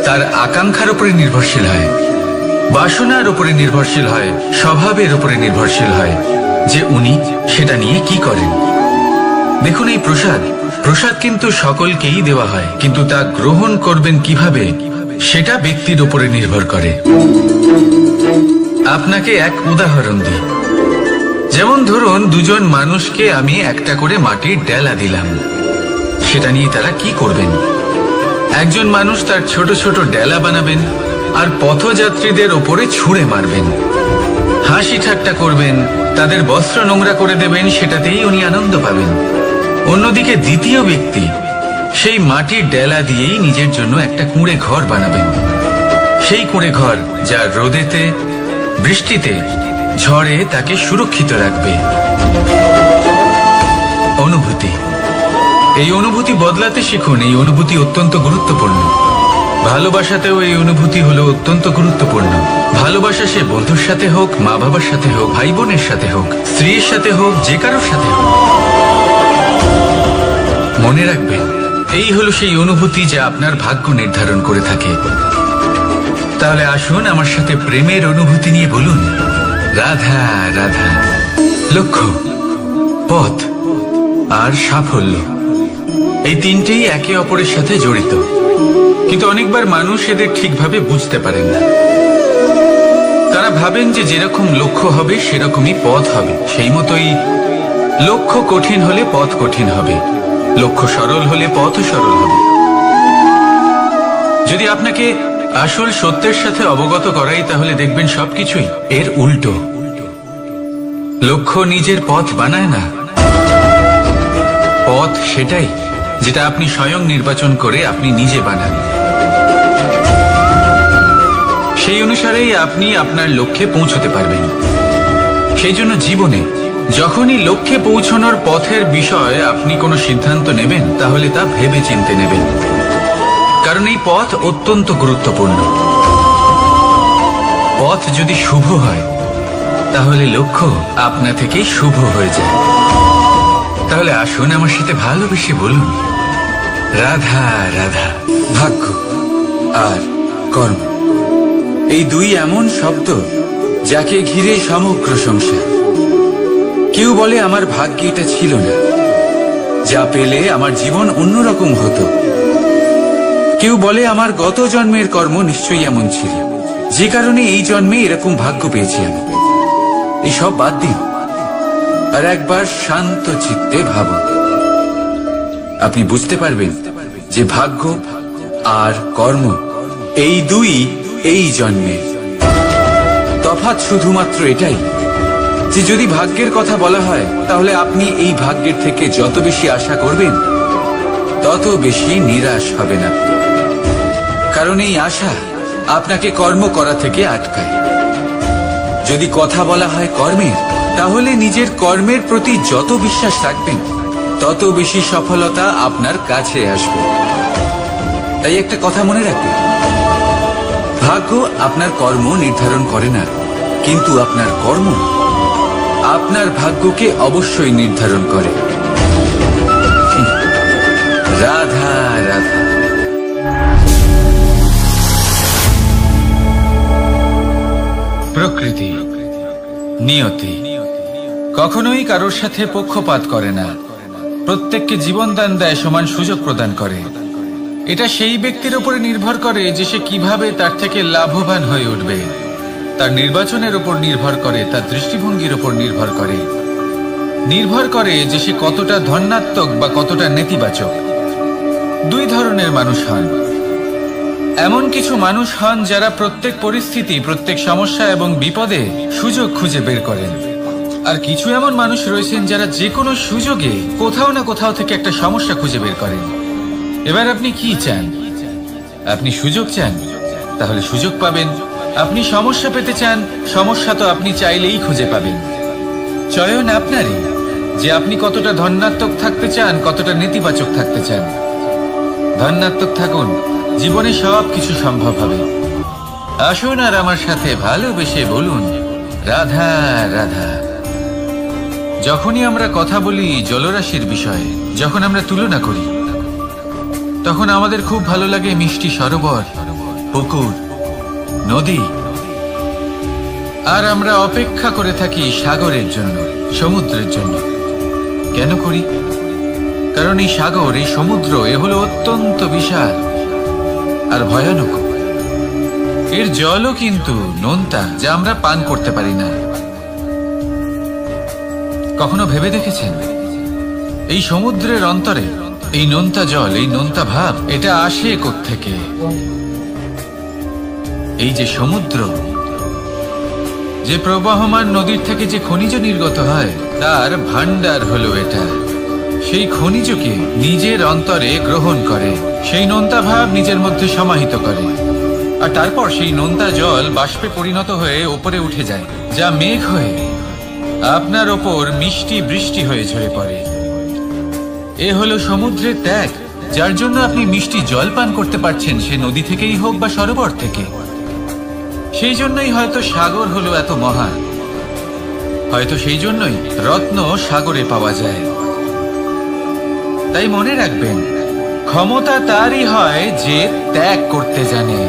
তার আকাঙ্ক্ষার উপরে নির্ভরশীল হয়, বাসনার উপরে নির্ভরশীল হয়, স্বভাবের উপরে নির্ভরশীল হয় যে উনি সেটা নিয়ে কি করেন। দেখুন, এই প্রসাদ কিন্তু সকলকেই দেওয়া হয়, কিন্তু তা গ্রহণ করবেন কিভাবে সেটা ব্যক্তির উপরে নির্ভর করে। আপনাকে এক উদাহরণ দিই। যেমন ধরুন, দুজন মানুষকে আমি একটা করে মাটির ডেলা দিলাম, সেটা নিয়ে তারা কি করবেন? একজন মানুষ তার ছোট ছোট ডেলা বানাবেন আর পথযাত্রীদের ওপরে ছুঁড়ে মারবেন, হাসি ঠাট্টা করবেন, তাদের বস্ত্র নোংরা করে দেবেন, সেটাতেই উনি আনন্দ পাবেন। অন্যদিকে দ্বিতীয় ব্যক্তি সেই মাটির ডেলা দিয়েই নিজের জন্য একটা কুঁড়ে ঘর বানাবেন। সেই কুঁড়ে ঘর যা রোদেতে, বৃষ্টিতে, ঝড়ে তাকে সুরক্ষিত রাখবে। অনুভূতি, এই অনুভূতি বদলাতে শিখুন। এই অনুভূতি অত্যন্ত গুরুত্বপূর্ণ। ভালোবাসাতেও এই অনুভূতি হলো অত্যন্ত গুরুত্বপূর্ণ। ভালোবাসা সে বন্ধুর সাথে হোক, মা বাবার সাথে হোক, ভাই বোনের সাথে হোক, স্ত্রীর সাথে হোক, যে কারোর সাথে হোক। মনে রাখবেন, এই হলো সেই অনুভূতি যা আপনার ভাগ্য নির্ধারণ করে থাকে। তাহলে আসুন আমার সাথে প্রেমের অনুভূতি নিয়ে বলুন, রাধা রাধা। লক্ষ্য, পথ আর সাফল্য, এই তিনটেই একে অপরের সাথে জড়িত, কিন্তু অনেকবার মানুষ এদের ঠিকভাবে বুঝতে পারেন না। তারা ভাবেন যে যেরকম লক্ষ্য হবে সেরকমই পথ হবে, সেই মতোই লক্ষ্য কঠিন হলে পথ কঠিন হবে, লক্ষ্য সরল হলে পথও সরল হবে। যদি আপনাকে আসল সত্যের সাথে অবগত করাই, তাহলে দেখবেন সবকিছুই এর উল্টো। লক্ষ্য নিজের পথ বানায় না, পথ সেটাই যেটা আপনি স্বয়ং নির্বাচন করে আপনি নিজে বানান। সেই অনুসারেই আপনি আপনার লক্ষ্যে পৌঁছতে পারবেন। সেই জন্য জীবনে যখনই লক্ষ্যে পৌঁছানোর পথের বিষয়ে আপনি কোনো সিদ্ধান্ত নেবেন, তাহলে তা ভেবে চিন্তে নেবেন, কারণ এই পথ অত্যন্ত গুরুত্বপূর্ণ। পথ যদি শুভ হয়, তাহলে লক্ষ্য আপনা থেকেই শুভ হয়ে যায়। তাহলে আসুন আমার সাথে ভালোবেসে বলুন, রাধা রাধা। ভাগ্য আর কর্ম, এই দুই এমন শব্দ যাকে ঘিরে সমগ্র সংসার। কেউ বলে আমার ভাগ্যে এটা ছিল না, যা পেলে আমার জীবন অন্যরকম হতো। কেউ বলে আমার গত জন্মের কর্ম নিশ্চয়ই এমন ছিল, যে কারণে এই জন্মে এরকম ভাগ্য পেয়েছি আমি। এইসব বাদ দিন আর একবার শান্ত চিত্তে ভাবুন। আপনি বুঝতে পারবেন যে ভাগ্য আর কর্ম এই দুই এই জন্মের। তফাৎ শুধুমাত্র এটাই যে যদি ভাগ্যের কথা বলা হয় তাহলে আপনি এই ভাগ্যের থেকে যত বেশি আশা করবেন তত বেশি নিরাশ হবেন আপনি, কারণ এই আশা আপনাকে কর্ম করা থেকে আটকায়। যদি কথা বলা হয় কর্মের, তাহলে নিজের কর্মের প্রতি যত বিশ্বাস রাখবেন তত বেশি সফলতা আপনার কাছে আসবে। তাই একটা কথা মনে রাখবেন, ভাগ্য আপনার কর্ম নির্ধারণ করে না, কিন্তু আপনার কর্ম আপনার ভাগ্যকে অবশ্যই নির্ধারণ করে। রাধা রাধা। প্রকৃতি, নিয়তি কখনোই কারোর সাথে পক্ষপাত করে না, প্রত্যেককে জীবনদান দেয়, সমান সুযোগ প্রদান করে। এটা সেই ব্যক্তির উপরে নির্ভর করে যে সে কিভাবে তার থেকে লাভবান হয়ে উঠবে, তার নির্বাচনের উপর নির্ভর করে, তার দৃষ্টিভঙ্গির উপর নির্ভর করে যে সে কতটা ধনাত্মক বা কতটা নেতিবাচক। দুই ধরনের মানুষ হন। এমন কিছু মানুষ হন যারা প্রত্যেক পরিস্থিতি, প্রত্যেক সমস্যা এবং বিপদে সুযোগ খুঁজে বের করেন, আর কিছু এমন মানুষ রয়েছেন যারা যে কোনো সুযোগে কোথাও না কোথাও থেকে একটা সমস্যা খুঁজে বের করেন। এবার আপনি কি চান? আপনি সুযোগ চান, তাহলে সুযোগ পাবেন। আপনি সমস্যা পেতে চান, সমস্যা তো আপনি চাইলেই খুঁজে পাবেন। চয়ন আপনারই যে আপনি কতটা ধনাত্মক থাকতে চান, কতটা নেতিবাচক থাকতে চান। ধনাত্মক থাকুন, জীবনে সব কিছু সম্ভব হবে। আসুন আর আমার সাথে ভালোবেসে বলুন রাধা রাধা। যখনই আমরা কথা বলি জলরাশির বিষয়ে, যখন আমরা তুলনা করি, তখন আমাদের খুব ভালো লাগে মিষ্টি সরোবর, পুকুর, নদী, আর আমরা অপেক্ষা করে থাকি সাগরের জন্য, সমুদ্রের জন্য। কেন করি? কারণ এই সাগর, এই সমুদ্র, এ হলো অত্যন্ত বিশাল আর ভয়ানক। এর জলও কিন্তু নোনতা, যা আমরা পান করতে পারি না। কখনো ভেবে দেখেছেন এই সমুদ্রের অন্তরে এই নোনতা জল, এই নোনতা ভাব, এটা আসে কোত্থেকে? এই যে সমুদ্র, যে প্রবাহমান নদীর থেকে যে খনিজ নির্গত হয়, তার ভান্ডার হলো এটা। সেই খনিজকে নিজের অন্তরে গ্রহণ করে, সেই নোনতা ভাব নিজের মধ্যে সমাহিত করে, আর তারপর সেই নোনতা জল বাষ্পে পরিণত হয়ে ওপরে উঠে যায়, যা মেঘ হয়ে আপনার ওপর মিষ্টি বৃষ্টি হয়ে ঝরে পড়ে। এ হলো সমুদ্রের ত্যাগ, যার জন্য আপনি মিষ্টি জল পান করতে পারছেন, সে নদী থেকেই হোক বা সরোবর থেকে। সেই জন্যই হয়তো সাগর হলো এত মহান, হয়তো সেই জন্যই রত্ন সাগরে পাওয়া যায়। তাই মনে রাখবেন, ক্ষমতা তারই হয় যে ত্যাগ করতে জানে,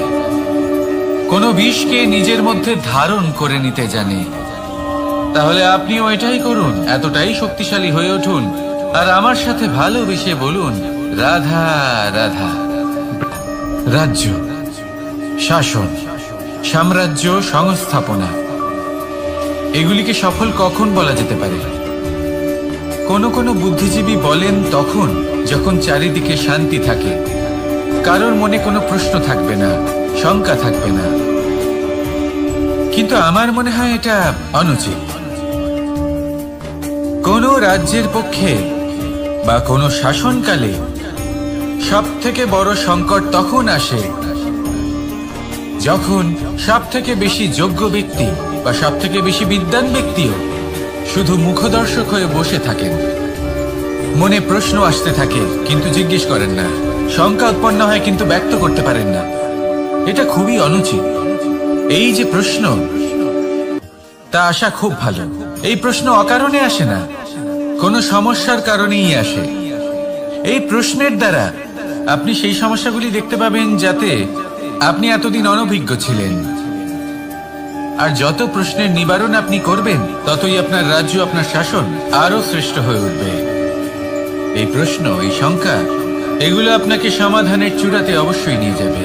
কোনো বিষকে নিজের মধ্যে ধারণ করে নিতে জানে। তাহলে আপনিও এটাই করুন, এতটাই শক্তিশালী হয়ে উঠুন, আর আমার সাথে ভালোবেসে বলুন রাধা রাধা। রাজ্য, শাসন, সাম্রাজ্য, সংস্থাপনা, এগুলিকে সফল কখন বলা যেতে পারে? কোনো বুদ্ধিজীবী বলেন তখন যখন চারিদিকে শান্তি থাকে, কারোর মনে কোনো প্রশ্ন থাকবে না, শঙ্কা থাকবে না। কিন্তু আমার মনে হয় এটা অনুচিত। কোন রাজ্যের পক্ষে বা কোনো শাসনকালে সব থেকে বড় সংকট তখন আসে যখন সব থেকে বেশি যোগ্য ব্যক্তি বা সব থেকে বেশি বিদ্বান ব্যক্তিও শুধু মুখদর্শক হয়ে বসে থাকেন। মনে প্রশ্ন আসতে থাকে কিন্তু জিজ্ঞেস করেন না, শঙ্কা উৎপন্ন হয় কিন্তু ব্যক্ত করতে পারেন না। এটা খুবই অনুচিত। এই যে প্রশ্ন, তা আসা খুব ভালো। এই প্রশ্ন অকারণে আসে না, কোনো সমস্যার কারণেই আসে। এই প্রশ্নের দ্বারা আপনি সেই সমস্যাগুলি দেখতে পাবেন যাতে আপনি এতদিন অনভিজ্ঞ ছিলেন। আর যত প্রশ্নের নিবারণ আপনি করবেন, ততই আপনার রাজ্য, আপনার শাসন আরো শ্রেষ্ঠ হয়ে উঠবে। এই প্রশ্ন, এই শঙ্কা, এগুলো আপনাকে সমাধানের চূড়াতে অবশ্যই নিয়ে যাবে।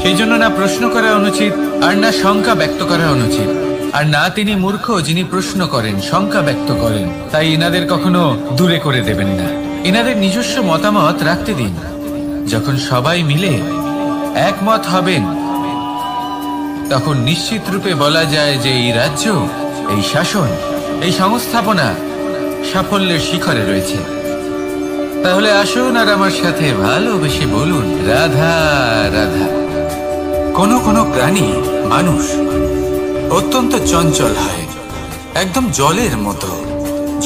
সেই জন্য না প্রশ্ন করা অনুচিত, আর না শঙ্কা ব্যক্ত করা অনুচিত, আর না তিনি মূর্খ যিনি প্রশ্ন করেন, শঙ্কা ব্যক্ত করেন। তাই এনাদের কখনো দূরে করে দেবেন না, এনাদের নিজস্ব মতামত রাখতে দিন। যখন সবাই মিলে একমত হবেন, তখন নিশ্চিত রূপে বলা যায় যে এই রাজ্য, এই শাসন, এই সংস্থাপনা সাফল্যের শিখরে রয়েছে। তাহলে আসুন আর আমার সাথে ভালোবেসে বলুন, রাধা রাধা। কোনো প্রাণী, মানুষ অত্যন্ত চঞ্চল হয়, একদম জলের মতো।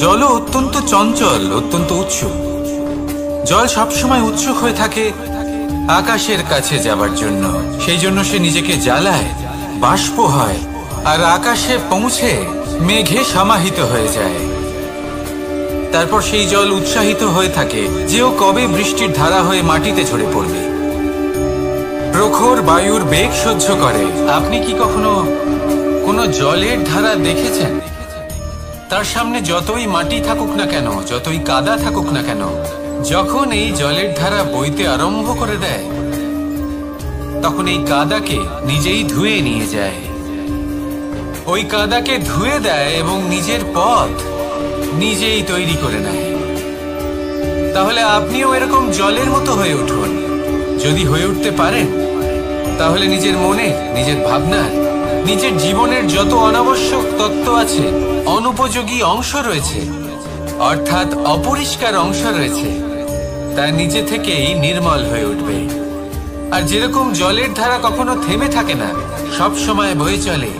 জলও অত্যন্ত চঞ্চল, অত্যন্ত উৎসুক। জল সবসময় উৎসুক হয়ে থাকে আকাশের কাছে যাবার জন্য। সেই জন্য সে নিজেকে জ্বালায়, বাষ্প হয়, আর আকাশে পৌঁছে মেঘে সমাহিত হয়ে যায়। তারপর সেই জল উৎসাহিত হয়ে থাকে যে ও কবে বৃষ্টির ধারা হয়ে মাটিতে ঝরে পড়বে। প্রখর বায়ুর বেগ সহ্য করে। আপনি কি কখনো কোনো জলের ধারা দেখেছেন? তার সামনে যতই মাটি থাকুক না কেন, যতই কাদা থাকুক না কেন, যখন এই জলের ধারা বইতে আরম্ভ করে দেয়, তখন এই কাদাকে নিজেই ধুয়ে নিয়ে যায়। ওই কাদাকে ধুয়ে দেয় এবং নিজের পথ নিজেই তৈরি করে নেয়। তাহলে আপনিও এরকম জলের মতো হয়ে উঠুন। যদি হয়ে উঠতে পারেন, তাহলে নিজের মনে, নিজের ভাবনার, নিজের জীবনের যত অনাবশ্যক তত্ত্ব আছে, অনুপযোগী অংশ রয়েছে, অর্থাৎ অপরিষ্কার অংশ রয়েছে, তা নিজে থেকেই নির্মল হয়ে উঠবে। আর যেরকম জলের ধারা কখনো থেমে থাকে না, সব সময় বয়ে চলে,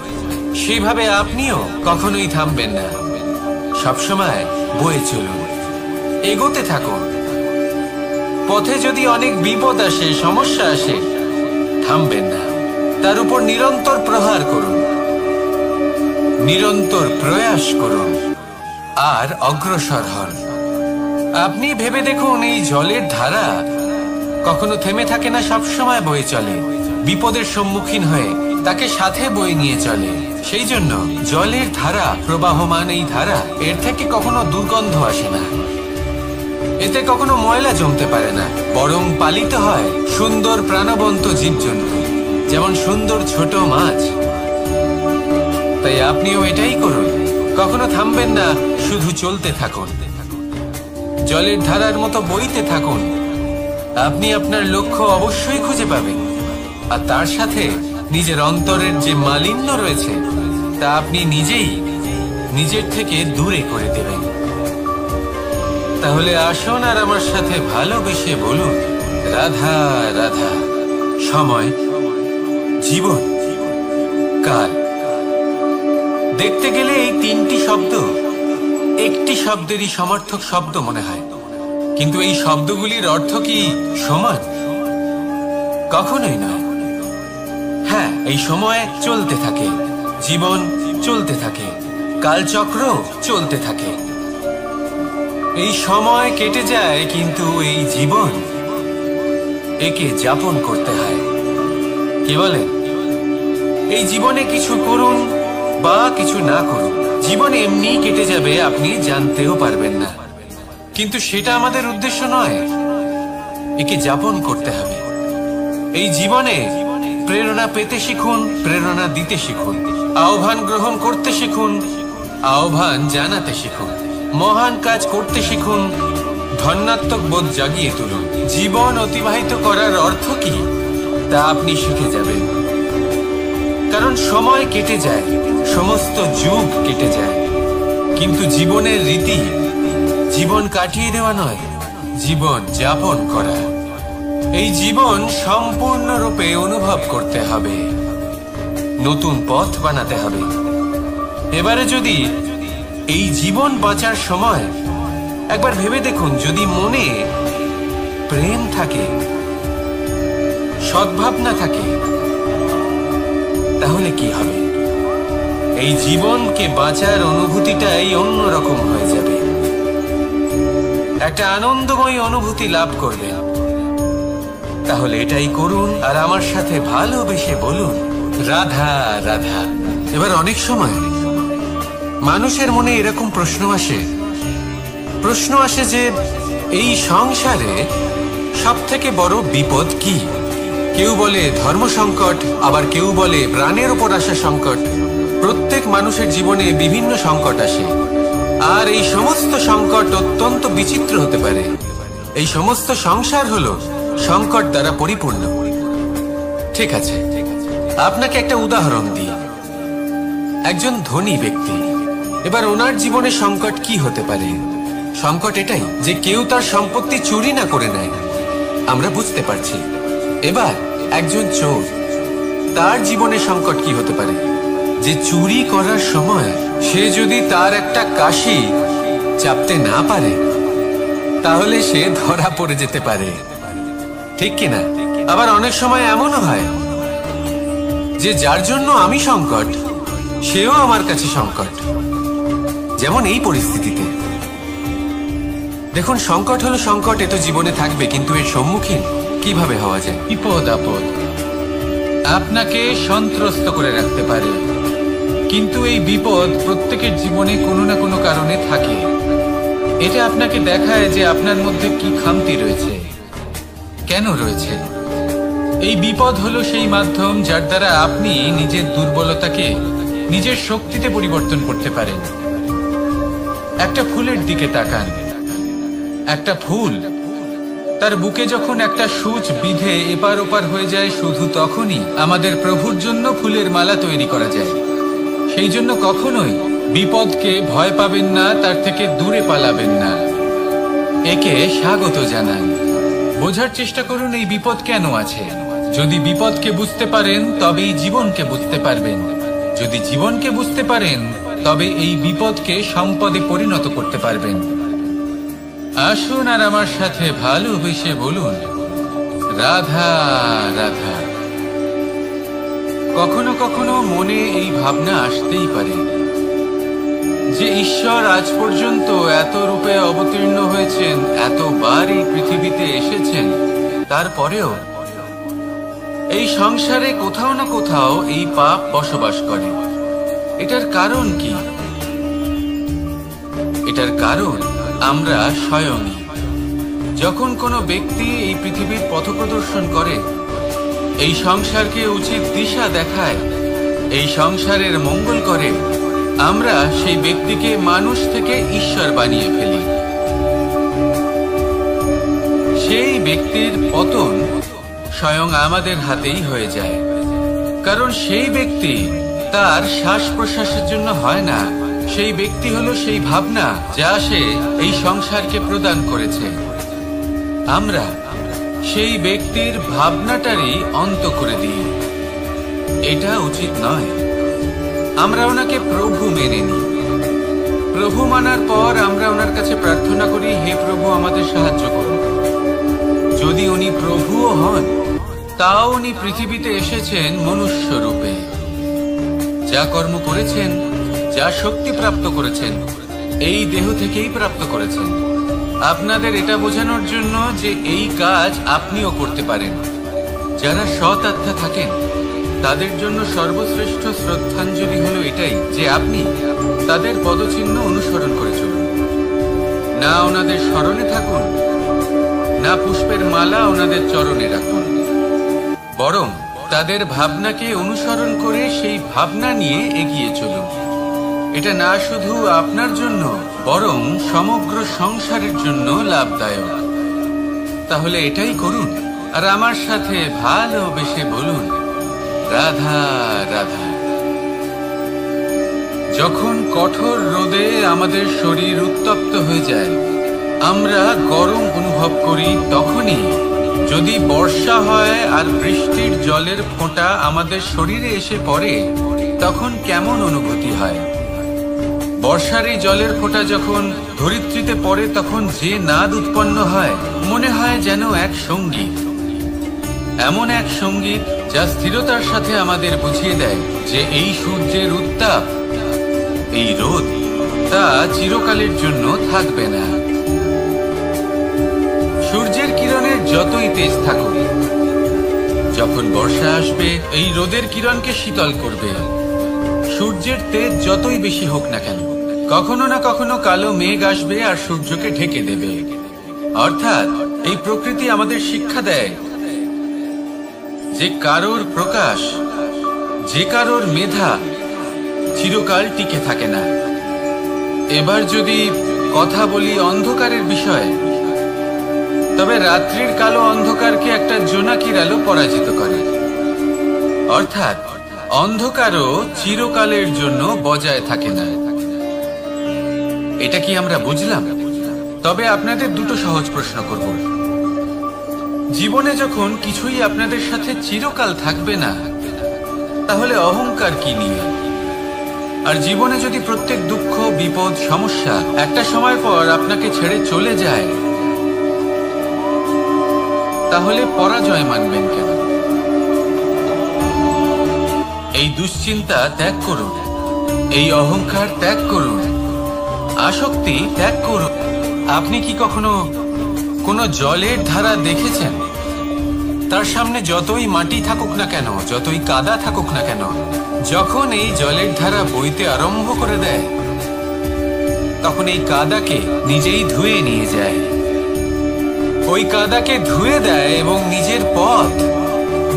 সেইভাবে আপনিও কখনোই থামবেন না। সবসময় বয়ে চলুন, এগোতে থাকুন। পথে যদি অনেক বিপদ আসে, সমস্যা আসে, থামবেন না, তার উপর নিরন্তর প্রহার করুন, নিরন্তর প্রয়াস করুন, আর অগ্রসর হন। আপনি ভেবে দেখুন, এই জলের ধারা কখনো থেমে থাকে না, সবসময় বয়ে চলে, বিপদের সম্মুখীন হয়ে তাকে সাথে বয়ে নিয়ে চলে। সেই জন্য জলের ধারা, প্রবাহমান এই ধারা, এর থেকে কখনো দুর্গন্ধ আসে না, এতে কখনো ময়লা জমতে পারে না, বরং পালিত হয় সুন্দর প্রাণবন্ত জীবজন্তু, যেমন সুন্দর ছোট মাছ। তাই আপনিও এটাই করুন, কখনো থামবেন না, শুধু চলতে থাকুন, জলের ধারার মতো বইতে থাকুন। আপনি আপনার লক্ষ্য অবশ্যই খুঁজে পাবেন, আর তার সাথে নিজের অন্তরের যে মালিন্য রয়েছে, তা আপনি নিজেই নিজের থেকে দূরে করে দেবেন। তাহলে আসুন আর আমার সাথে ভালোবেসে বলুন, রাধা রাধা। সময়, জীবন, কাল। দেখতে গেলে এই তিনটি শব্দ একটি শব্দেরই সমার্থক শব্দ মনে হয়, কিন্তু এই শব্দগুলির অর্থ কি সমান? কখনোই নয়। হ্যাঁ, এই সময় চলতে থাকে, জীবন চলতে থাকে, কালচক্র চলতে থাকে। এই সময় কেটে যায়, কিন্তু এই জীবন, একে যাপন করতে হয়। কি বলেন? এই জীবনে কিছু করুন বা কিছু না করুন, জীবন এমনি কেটে যাবে, আপনি জানতেও পারবেন না। কিন্তু সেটা আমাদের উদ্দেশ্য নয়, একে যাপন করতে হবে। এই জীবনে প্রেরণা পেতে শিখুন, প্রেরণা দিতে শিখুন, আহ্বান গ্রহণ করতে শিখুন, আহ্বান জানাতে শিখুন, মহান কাজ করতে শিখুন, ধন্যাত্মক বোধ জাগিয়ে তুলুন। জীবন অতিবাহিত করার অর্থ কি, তা আপনি শিখে যাবেন। কারণ সময় কেটে যায়, সমস্ত যুগ কেটে যায়, কিন্তু জীবনের রীতি জীবন কাটিয়ে দেওয়া নয়, জীবন যাপন করা। এই জীবন সম্পূর্ণরূপে অনুভব করতে হবে, নতুন পথ বানাতে হবে। এবারে যদি এই জীবন বাঁচার সময় একবার ভেবে দেখুন, যদি মনে প্রেম থাকে, সদ্ভাবনা থাকে, তাহলে কি হবে? এই জীবনকে বাঁচার অনুভূতিটাই অন্যরকম হয়ে যাবে, একটা আনন্দময় অনুভূতি লাভ করবেন। তাহলে এটাই করুন আর আমার সাথে ভালোবেসে বলুন, রাধা রাধা। এবার অনেক সময় মানুষের মনে এরকম প্রশ্ন আসে যে এই সংসারে সব থেকে বড় বিপদ কি? কেউ বলে ধর্ম সংকট, আবার কেউ বলে প্রাণের উপর আসা সংকট। প্রত্যেক মানুষের জীবনে বিভিন্ন সংকট আসে, আর এই সমস্ত সংকট অত্যন্ত বিচিত্র হতে পারে। এই সমস্ত সংসার হলো সংকট দ্বারা পরিপূর্ণ। ঠিক আছে, আপনাকে একটা উদাহরণ দিই। একজন ধনী ব্যক্তি, এবার ওনার জীবনে সংকট কি হতে পারে? সংকট এটাই যে কেউ তার সম্পত্তি চুরি না করে নেয়, আমরা বুঝতে পারছি। এবার একজন চোর, তার জীবনে সংকট কি হতে পারে? যে চুরি করার সময় সে যদি তার একটা কাশি চাপতে না পারে, তাহলে সে ধরা পড়ে যেতে পারে, ঠিক কিনা? আবার অনেক সময় এমনও হয় যে যার জন্য আমি সংকট, সেও আমার কাছে সংকট। যেমন এই পরিস্থিতিতে দেখুন, সংকট হলো সংকট, এ তো জীবনে থাকবে, কিন্তু এর সম্মুখীন কিভাবে হওয়া যায়? বিপদ আপদ আপনাকে সন্ত্রস্ত করে রাখতে পারে, কিন্তু এই বিপদ প্রত্যেকের জীবনে কোনো না কোনো কারণে থাকে। এটা আপনাকে দেখায় যে আপনার মধ্যে কি খামতি রয়েছে, কেন রয়েছে। এই বিপদ হলো সেই মাধ্যম যার দ্বারা আপনি নিজের দুর্বলতাকে নিজের শক্তিতে পরিবর্তন করতে পারেন। একটা ফুলের দিকে তাকান। একটা ফুল, তার বুকে যখন একটা সূচ বিঁধে এপার ওপার হয়ে যায়, শুধু তখনই আমাদের প্রভুর জন্য ফুলের মালা তৈরি করা যায়। সেই জন্য কখনোই বিপদকে ভয় পাবেন না, তার থেকে দূরে পালাবেন না, একে স্বাগত জানান। বোঝার চেষ্টা করুন এই বিপদ কেন আছে। যদি বিপদকে বুঝতে পারেন তবেই জীবনকে বুঝতে পারবেন। যদি জীবনকে বুঝতে পারেন তবে এই বিপদকে সম্পদে পরিণত করতে পারবেন। আসুন আর আমার সাথে ভালোবেসে বলুন, রাধা রাধা। কখনো কখনো মনে এই ভাবনা আসতেই পারে যে ঈশ্বর আজ পর্যন্ত এত রূপে অবতীর্ণ হয়েছেন, এতবার এই পৃথিবীতে এসেছেন, তারপরেও এই সংসারে কোথাও না কোথাও এই পাপ বসবাস করে। এটার কারণ কি? এটার কারণ আমরা স্বয়ংই। যখন কোনো ব্যক্তি এই পৃথিবীর পথপ্রদর্শন করে, এই সংসারকে উচিত দিশা দেখায়, এই সংসারের মঙ্গল করে, আমরা সেই ব্যক্তিকে মানুষ থেকে ঈশ্বর বানিয়ে ফেলি। সেই ব্যক্তির পতন স্বয়ং আমাদের হাতেই হয়ে যায়, কারণ সেই ব্যক্তি তার শ্বাস প্রশ্বাসের জন্য হয় না। সেই ব্যক্তি হলো সেই ভাবনা যা সে এই সংসারকে প্রদান করেছে। আমরা সেই ব্যক্তির ভাবনাটারই অন্ত করে দিই। এটা উচিত নয়। আমরা ওনাকে প্রভু মেনে নিই। প্রভু মানার পর আমরা ওনার কাছে প্রার্থনা করি, হে প্রভু আমাদের সাহায্য করুন। যদি উনি প্রভুও হন, তাও উনি পৃথিবীতে এসেছেন মনুষ্য রূপে। যা কর্ম করেছেন, যা শক্তি প্রাপ্ত করেছেন, এই দেহ থেকেই প্রাপ্ত করেছেন। আপনাদের এটা বোঝানোর জন্য যে এই কাজ আপনিও করতে পারেন। যারা সৎ আত্মা থাকেন, তাদের জন্য সর্বশ্রেষ্ঠ শ্রদ্ধাঞ্জলি হলো এটাই যে আপনি তাদের পদচিহ্ন অনুসরণ করে চলুন। না ওনাদের স্মরণে থাকুন, না পুষ্পের মালা ওনাদের চরণে রাখুন, বরং তাদের ভাবনাকে অনুসরণ করে সেই ভাবনা নিয়ে এগিয়ে চলুন। এটা না শুধু আপনার জন্য, বরং সমগ্র সংসারের জন্য লাভদায়ক। তাহলে এটাই করুন আর আমার সাথে ভালোবেসে বলুন, রাধা রাধা। যখন কঠোর রোদে আমাদের শরীর উত্তপ্ত হয়ে যায়, আমরা গরম অনুভব করি, তখনই যদি বর্ষা হয় আর বৃষ্টির জলের ফোঁটা আমাদের শরীরে এসে পড়ে, তখন কেমন অনুভূতি হয়? বর্ষার এই জলের ফোঁটা যখন ধরিত্রীতে পড়ে, তখন যে নাদ উৎপন্ন হয়, মনে হয় যেন এক সঙ্গীত। এমন এক সঙ্গীত যা স্থিরতার সাথে আমাদের বুঝিয়ে দেয় যে এই সূর্যের উত্তাপ, এই রোদ, তা চিরকালের জন্য থাকবে না। সূর্যের কিরণের যতই তেজ থাকুক, যখন বর্ষা আসবে এই রোদের কিরণকে শীতল করবে। সূর্যের তেজ যতই বেশি হোক না কেন, কখনো না কখনো কালো মেঘ আসবে আর সূর্যকে ঢেকে দেবে। অর্থাৎ এই প্রকৃতি আমাদের শিক্ষা দেয় যে কারোর প্রকাশ, যে কারোর মেধা চিরকাল টিকে থাকে না। এবার যদি কথা বলি অন্ধকারের বিষয়ে, তবে রাত্রির কালো অন্ধকারকে একটা জোনাকির আলো পরাজিত করে। অর্থাৎ অন্ধকারও চিরকালের জন্য বজায় থাকে না। এটা কি আমরা বুঝলাম? তবে আপনাদের দুটো সহজ প্রশ্ন করব। জীবনে যখন কিছুই আপনাদের সাথে চিরকাল থাকবে না, তাহলে অহংকার কি নিয়ে? আর জীবনে যদি প্রত্যেক দুঃখ, বিপদ, সমস্যা একটা সময় পর আপনাকে ছেড়ে চলে যায়, তাহলে পরাজয় মানবেন কেন? এই দুশ্চিন্তা ত্যাগ করুন, এই অহংকার ত্যাগ করুন, আসক্তি ত্যাগ করুন। আপনি কি কখনো কোনো জলের ধারা দেখেছেন? তার সামনে যতই মাটি থাকুক না কেন, যতই কাদা থাকুক না কেন, যখন এই জলের ধারা বইতে আরম্ভ করে দেয়, তখন এই কাদাকে নিজেই ধুয়ে নিয়ে যায়। ওই কাদাকে ধুয়ে দেয় এবং নিজের পথ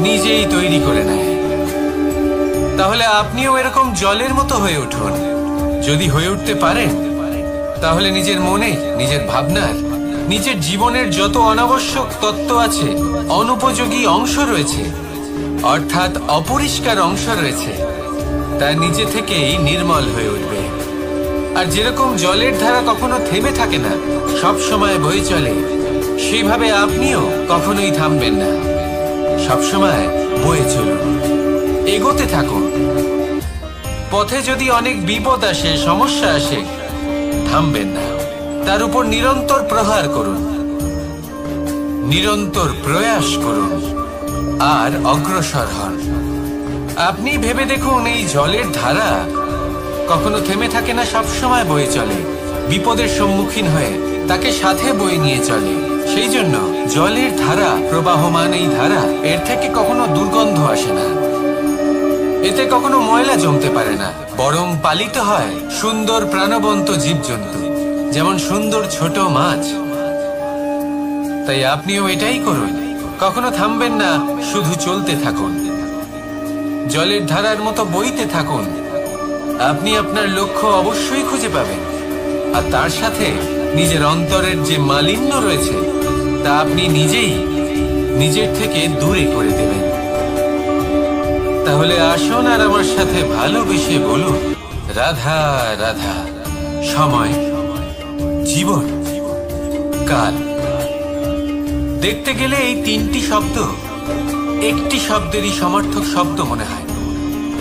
নিজেই তৈরি করে নেয়। তাহলে আপনিও এরকম জলের মতো হয়ে উঠুন। যদি হয়ে উঠতে পারেন, তাহলে নিজের মনে, নিজের ভাবনার, নিজের জীবনের যত অনাবশ্যক তত্ত্ব আছে, অনুপযোগী অংশ রয়েছে, অর্থাৎ অপরিষ্কার অংশ রয়েছে, তা নিজে থেকেই নির্মল হয়ে উঠবে। আর যেরকম জলের ধারা কখনো থেমে থাকে না, সব সময় বয়ে চলে, সেইভাবে আপনিও কখনোই থামবেন না। সবসময় বয়ে চলুন, এগোতে থাকুন। পথে যদি অনেক বিপদ আসে, সমস্যা আসে, থামবেন না। তার উপর নিরন্তর প্রহার করুন, নিরন্তর প্রয়াস করুন আর অগ্রসর হন। আপনি ভেবে দেখুন, এই জলের ধারা কখনো থেমে থাকে না, সবসময় বয়ে চলে। বিপদের সম্মুখীন হয়ে তাকে সাথে বয়ে নিয়ে চলে। সেই জন্য জলের ধারা, প্রবাহমান এই ধারা, এর থেকে কখনো দুর্গন্ধ আসে না, এতে কখনো ময়লা জমতে পারে না, বরং পালিত হয় সুন্দর প্রাণবন্ত জীবজন্তু, যেমন সুন্দর ছোট মাছ। তাই আপনিও এটাই করুন, কখনো থামবেন না, শুধু চলতে থাকুন, জলের ধারার মতো বইতে থাকুন। আপনি আপনার লক্ষ্য অবশ্যই খুঁজে পাবেন, আর তার সাথে নিজের অন্তরের যে মালিন্য রয়েছে, তা আপনি নিজেই নিজের থেকে দূরে করে দেবেন। তাহলে আসুন আর আমার সাথে ভালোবেসে বলুন, রাধা রাধা। সময়, জীবন, কাল। দেখতে গেলে এই তিনটি শব্দ একটি শব্দেরই সমার্থক শব্দ মনে হয়,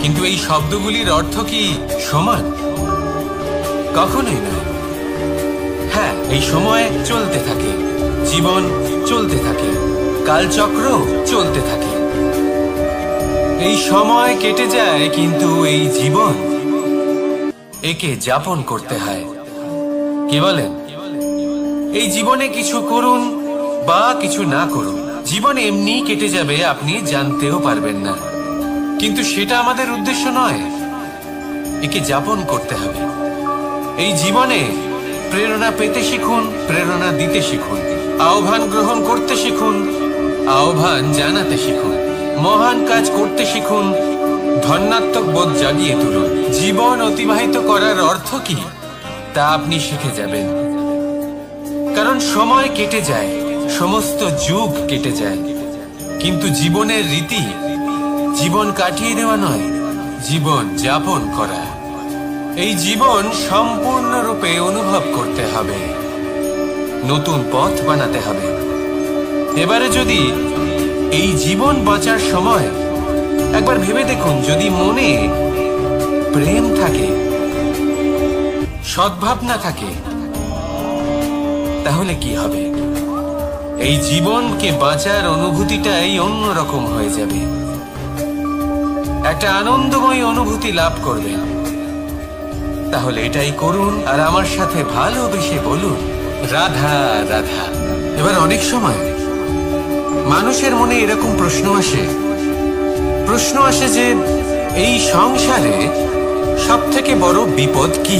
কিন্তু এই শব্দগুলির অর্থ কি সমান? কখনোই নয়। হ্যাঁ, এই সময় চলতে থাকে, জীবন চলতে থাকে, কালচক্র চলতে থাকে। এই সময় কেটে যায়, কিন্তু এই জীবন, একে যাপন করতে হয়। কি বলেন? এই জীবনে কিছু করুন বা কিছু না করুন, জীবন এমনি কেটে যাবে, আপনি জানতেও পারবেন না। কিন্তু সেটা আমাদের উদ্দেশ্য নয়, একে যাপন করতে হবে। এই জীবনে প্রেরণা পেতে শিখুন, প্রেরণা দিতে শিখুন, আহ্বান গ্রহণ করতে শিখুন, আহ্বান জানাতে শিখুন, মহান কাজ করতে শিখুন, ধন্যাত্মক বোধ জাগিয়ে তুলুন। জীবন অতিবাহিত করার অর্থ কি, তা আপনি শিখে যাবেন। কারণ সময় কেটে যায়, সমস্ত যুগ কেটে যায়, কিন্তু জীবনের রীতি জীবন কাটিয়ে দেওয়া নয়, জীবন যাপন করা। এই জীবন সম্পূর্ণরূপে অনুভব করতে হবে, নতুন পথ বানাতে হবে। এবারে যদি এই জীবন বাঁচার সময় একবার ভেবে দেখুন, যদি মনে প্রেম থাকে, সদ্ভাবনা থাকে, তাহলে কি হবে? এই জীবনকে বাঁচার অনুভূতিটাই অন্যরকম হয়ে যাবে, একটা আনন্দময় অনুভূতি লাভ করবেন। তাহলে এটাই করুন আর আমার সাথে ভালোবেসে বলুন, রাধা রাধা। এবার অনেক সময় মানুষের মনে এরকম প্রশ্ন আসে যে এই সংসারে সব থেকে বড় বিপদ কি?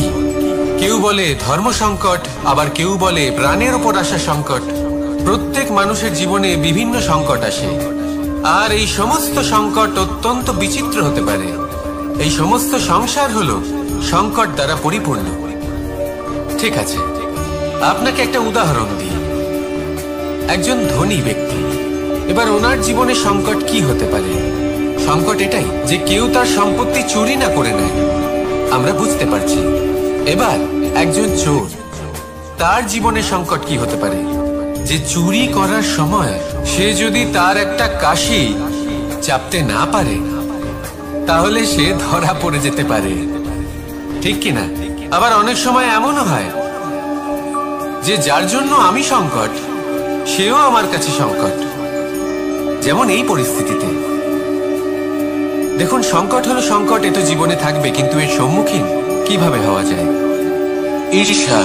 কেউ বলে ধর্ম সংকট, আবার কেউ বলে প্রাণের উপর আসা সংকট, প্রত্যেক মানুষের জীবনে বিভিন্ন সংকট আসে, আর এই সমস্ত সংকট অত্যন্ত বিচিত্র হতে পারে। এই সমস্ত সংসার হলো সংকট দ্বারা পরিপূর্ণ। ঠিক আছে, আপনাকে একটা উদাহরণ দিই। একজন ধনী ব্যক্তি, এবার ওনার জীবনে সংকট কি হতে পারে? সংকট এটাই যে কেউ তার সম্পত্তি চুরি না করে নেয়, আমরা বুঝতে পারছি। এবার একজন চোর, তার জীবনে সংকট কি হতে পারে? যে চুরি করার সময় সে যদি তার একটা কাশি চাপতে না পারে, তাহলে সে ধরা পড়ে যেতে পারে, ঠিক কিনা? আবার অনেক সময় এমনও হয় যে যার জন্য আমি সংকট, সেও আমার কাছে সংকট। যেমন এই পরিস্থিতিতে দেখুন, সংকট হলো সংকট, এ তো জীবনে থাকবে, কিন্তু এর সম্মুখীন কিভাবে হওয়া যায়? ঈর্ষা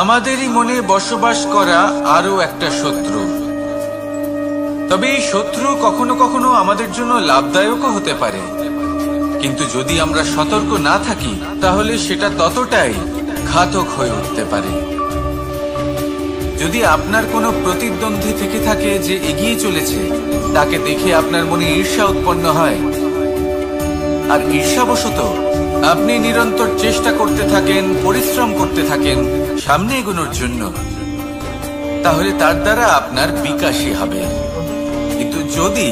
আমাদেরই মনে বসবাস করা আরো একটা শত্রু। তবে এই শত্রু কখনো কখনো আমাদের জন্য লাভদায়কও হতে পারে, কিন্তু যদি আমরা সতর্ক না থাকি তাহলে সেটা ততটাই ঘাতক হয়ে উঠতে পারে। যদি আপনার কোনো প্রতিদ্বন্দ্বী থেকে থাকে যে এগিয়ে চলেছে, তাকে দেখে আপনার মনে ঈর্ষা উৎপন্ন হয়, আর ঈর্ষাবশত আপনি নিরন্তর চেষ্টা করতে থাকেন, পরিশ্রম করতে থাকেন সামনে এগোনোর জন্য, তাহলে তার দ্বারা আপনার বিকাশই হবে। কিন্তু যদি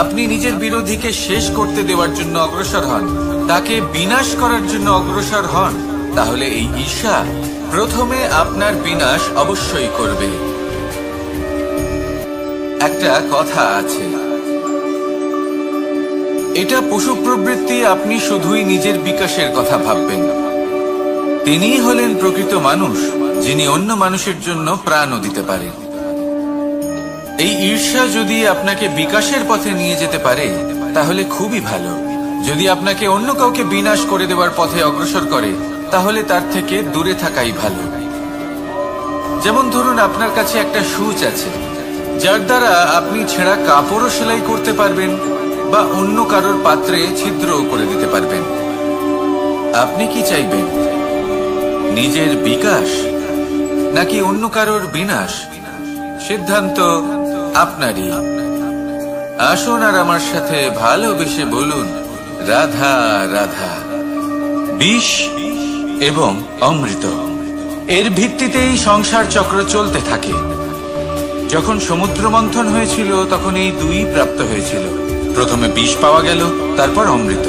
আপনি নিজের বিরোধীকে শেষ করতে দেওয়ার জন্য অগ্রসর হন, তাকে বিনাশ করার জন্য অগ্রসর হন, তাহলে এই ঈর্ষা প্রথমে আপনার বিনাশ অবশ্যই করবে। একটা কথা আছে, এটা পশু প্রবৃত্তি, আপনি শুধুই নিজের বিকাশের কথা ভাববেন। তিনিই হলেন প্রকৃত মানুষ, যিনি অন্য মানুষের জন্য প্রাণও দিতে পারেন। এই ঈর্ষা যদি আপনাকে বিকাশের পথে নিয়ে যেতে পারে তাহলে খুবই ভালো। যদি আপনাকে অন্য কাউকে বিনাশ করে দেওয়ার পথে অগ্রসর করে, তাহলে তার থেকে দূরে থাকাই ভালো। যেমন ধরুন, আপনার কাছে একটা সূচ আছে, যার দ্বারা আপনি ছেঁড়া কাপড়ও সেলাই করতে পারবেন বা অন্য কারোর পাত্রে ছিদ্রও করে দিতে পারবেন। আপনি কি চাইবেন, নিজের বিকাশ নাকি অন্য কারোর বিনাশ? সিদ্ধান্ত আপনারই। আসুন আর আমার সাথে ভালোবেসে বলুন, রাধা রাধা। বিষ এবং অমৃত, এর ভিত্তিতেই সংসার চক্র চলতে থাকে। যখন সমুদ্র মন্থন হয়েছিল তখন এই দুই প্রাপ্ত হয়েছিল। প্রথমে বিষ পাওয়া গেল, তারপর অমৃত।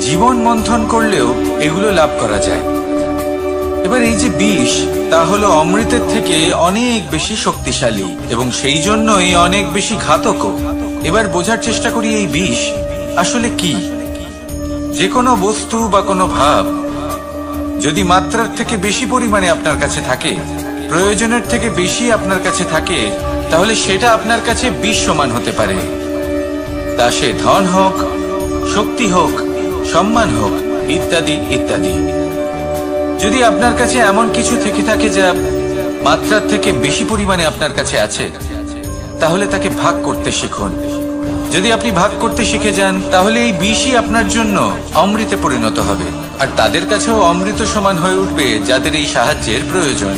জীবন মন্থন করলেও এগুলো লাভ করা যায়। এবার এই যে বিষ, তা হলো অমৃতের থেকে অনেক বেশি শক্তিশালী এবং সেই জন্যই অনেক বেশি ঘাতকও। এবার বোঝার চেষ্টা করি এই বিষ আসলে কি। যে কোনো বস্তু বা কোনো ভাব যদি মাত্রার থেকে বেশি পরিমাণে আপনার কাছে থাকে, প্রয়োজনের থেকে বেশি আপনার কাছে থাকে, তাহলে সেটা আপনার কাছে বিষ সমান হতে পারে। তা সে ধন হোক, শক্তি হোক, সম্মান হোক, ইত্যাদি ইত্যাদি। যদি আপনার কাছে এমন কিছু থেকে থাকে যা মাত্রার থেকে বেশি পরিমাণে আপনার কাছে আছে, তাহলে তাকে ভাগ করতে শিখুন। যদি আপনি ভাগ করতে শিখে যান, তাহলে এই বিষই আপনার জন্য অমৃতে পরিণত হবে, আর তাদের কাছেও অমৃত সমান হয়ে উঠবে যাদের এই সাহায্যের প্রয়োজন।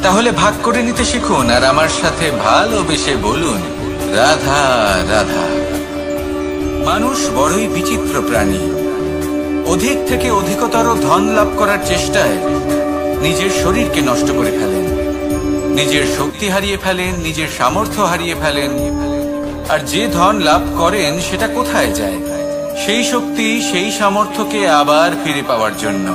তাহলে ভাগ করে নিতে শিখুন আর আমার সাথে ভালোবেসে বলুন, রাধা রাধা। মানুষ বড়ই বিচিত্র প্রাণী। অধিক থেকে অধিকতর ধন লাভ করার চেষ্টায় নিজের শরীরকে নষ্ট করে ফেলেন, নিজের শক্তি হারিয়ে ফেলেন, নিজের সামর্থ্য হারিয়ে ফেলেন। আর যে ধন লাভ করেন সেটা কোথায় যায়? সেই শক্তি, সেই সামর্থ্যকে আবার ফিরে পাওয়ার জন্য।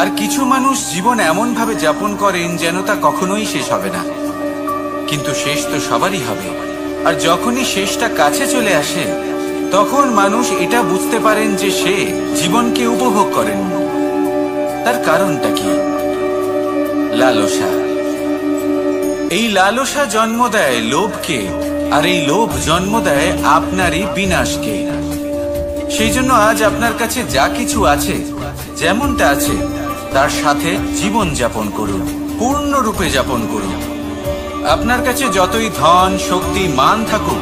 আর কিছু মানুষ জীবন এমন ভাবে যাপন করেন যেন তা কখনোই শেষ হবে না, কিন্তু শেষ তো সবারই হবে। আর যখনই শেষটা কাছে চলে আসে, তখন মানুষ এটা বুঝতে পারেন যে সে জীবনকে উপভোগ করেন। তার কারণটা কি? লালসা। এই লালসা জন্ম দেয় লোভকে, আর এই লোভ জন্ম দেয় আপনারই বিনাশকে। সেই জন্য আজ আপনার কাছে যা কিছু আছে, যেমনটা আছে, তার সাথে জীবন যাপন করুন, পূর্ণরূপে যাপন করুন। আপনার কাছে যতই ধন, শক্তি, মান থাকুক,